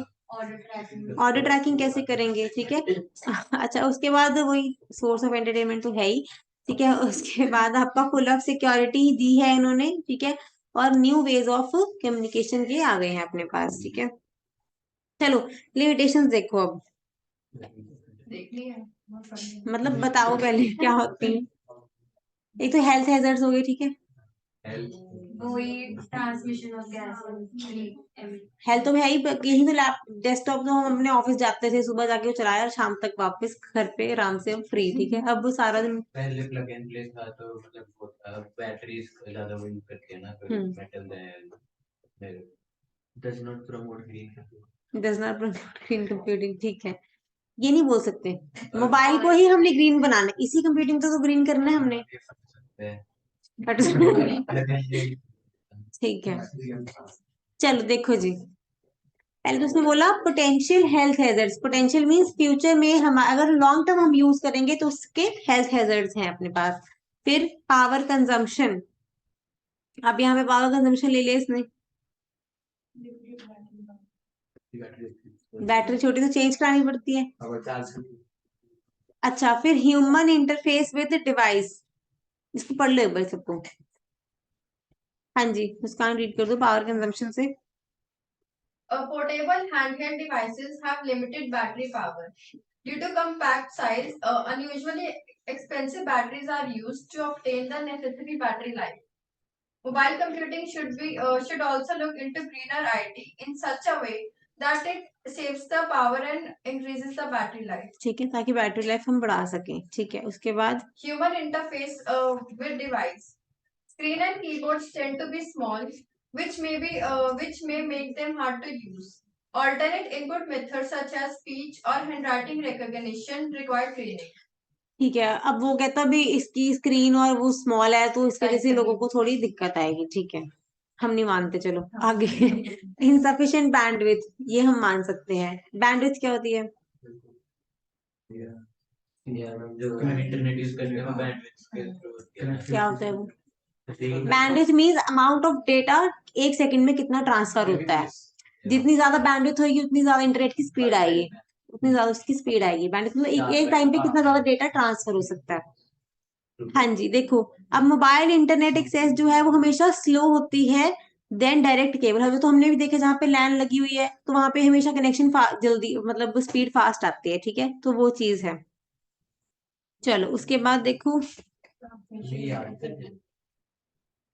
ऑर्डर ट्रैकिंग कैसे करेंगे, ठीक है। अच्छा, उसके बाद वही सोर्स ऑफ एंटरटेनमेंट तो है ही, ठीक है। उसके बाद आपका फुल ऑफ सिक्योरिटी दी है इन्होंने, ठीक है, और न्यू वेज ऑफ कम्युनिकेशन के आ गए हैं अपने पास, ठीक है। चलो लिमिटेशंस देखो अब, देखनी है बहुत फनी है। मतलब बताओ पहले क्या होती है। एक तो हेल्थ हैजर्ड्स हो गए, ठीक है। वही ट्रांसमिशन ऑफ गैसेस। हेल्थ तो है ही, यही तो लैप डेस्कटॉप तो हम अपने ऑफिस जाते थे, सुबह जाके वो चलाया और शाम तक वापस घर पे आराम से फ्री, ठीक है। अब वो सारा दिन पहले प्लग एंड प्ले था तो मतलब वो था, बैटरीज ज्यादा वो यूज करती है ना, तो metal does not promote green. Does not promote green computing, ठीक है। ये नहीं बोल सकते, मोबाइल को ही हमने ग्रीन बनाना है, इसी कंप्यूटिंग तो ग्रीन करना है हमने। ठीक है, चलो देखो जी, पहले तो उसने बोला potential health hazards. Potential means future में हम अगर लॉन्ग टर्म हम यूज करेंगे तो उसके हेल्थ हैजर्ड्स हैं अपने पास। फिर पावर कंजम्पशन, अब यहाँ पे पावर कंजम्पशन ले लिया इसने, बैटरी छोटी तो चेंज करानी पड़ती है। अच्छा, फिर ह्यूमन इंटरफेस विद डिवाइस, इसको पढ़ लो एक बार सबको। हाँ जी, मुस्कान रीड कर दो पावर कंजम्पशन से। Portable handheld devices have limited battery power. Due to compact size, unusually expensive batteries are used to obtain the necessary battery life. Mobile computing should also look into greener IT in such a way that it saves the power and increases the battery life. ठीक है, ताकि battery life हम बढ़ा सकें, ठीक है। उसके बाद Human interface with device. Screen and keyboards tend to be small, which may make them hard to use. Alternate input methods such as speech or handwriting recognition require training. ठीक है, अब वो कहता भी इसकी स्क्रीन और वो स्मॉल है तो इस वजह से लोगों को थोड़ी दिक्कत आएगी, ठीक है। हम नहीं मानते, चलो आगे। इनसफिशिएंट बैंडविड्थ, ये हम मान सकते हैं। बैंडविड्थ क्या होती है? इंटरनेट यूज करने में बैंडविड्थ क्या होता है वो? Bandwidth means amount of data एक सेकंड में कितना ट्रांसफर होता है। जितनी ज्यादा बैंडविड्थ होगी उतनी ज्यादा इंटरनेट की स्पीड आएगी, उतनी ज्यादा उसकी स्पीड आएगी। बैंडविड्थ मतलब एक टाइम पे कितना ज्यादा डेटा ट्रांसफर हो सकता है। हाँ जी, देखो अब मोबाइल इंटरनेट एक्सेस जो है वो हमेशा स्लो होती है देन डायरेक्ट केबल। अभी तो हमने भी देखा जहाँ पे लैन लगी हुई है तो वहां पे हमेशा कनेक्शन जल्दी, मतलब स्पीड फास्ट आती है, ठीक है। तो वो चीज है। चलो उसके बाद देखो,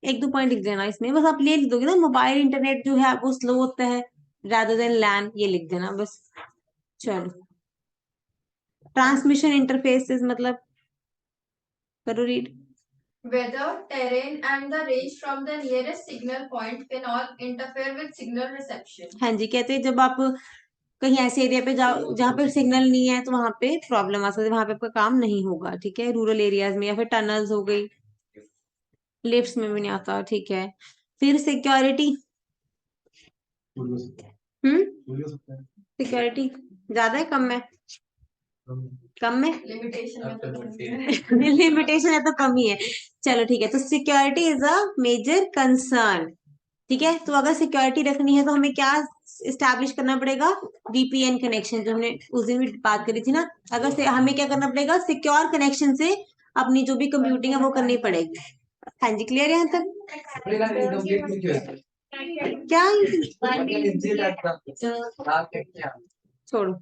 एक दो पॉइंट लिख देना इसमें, बस आप ले लिख दोगे ना, मोबाइल इंटरनेट जो है वो स्लो होता है रादर देन लैन, ये लिख देना बस। चलो, ट्रांसमिशन इंटरफेसेस मतलब करो read. Weather, terrain, and the range from the nearest signal point can all interfere with signal reception. हाँ जी, कहते हैं जब आप कहीं ऐसे एरिया पे जाओ जहाँ पे सिग्नल नहीं है तो वहां पे प्रॉब्लम आ सकती है, वहां पे आपका काम नहीं होगा, ठीक है। रूरल एरियाज में या फिर टनल्स हो गई, लिफ्ट्स में भी नहीं आता, ठीक है। फिर सिक्योरिटी, सिक्योरिटी ज्यादा है कम है? कम है, लिमिटेशन है तो कम ही है। चलो ठीक है, तो security is a major concern, ठीक है। तो अगर सिक्योरिटी रखनी है तो हमें क्या इस्टेब्लिश करना पड़ेगा? वीपीएन कनेक्शन, जो हमने उस दिन भी बात करी थी ना। अगर से हमें क्या करना पड़ेगा? सिक्योर कनेक्शन से अपनी जो भी कंप्यूटिंग है वो करनी पड़ेगी। हाँ जी, क्लियर है यहाँ तक? क्या छोड़ो।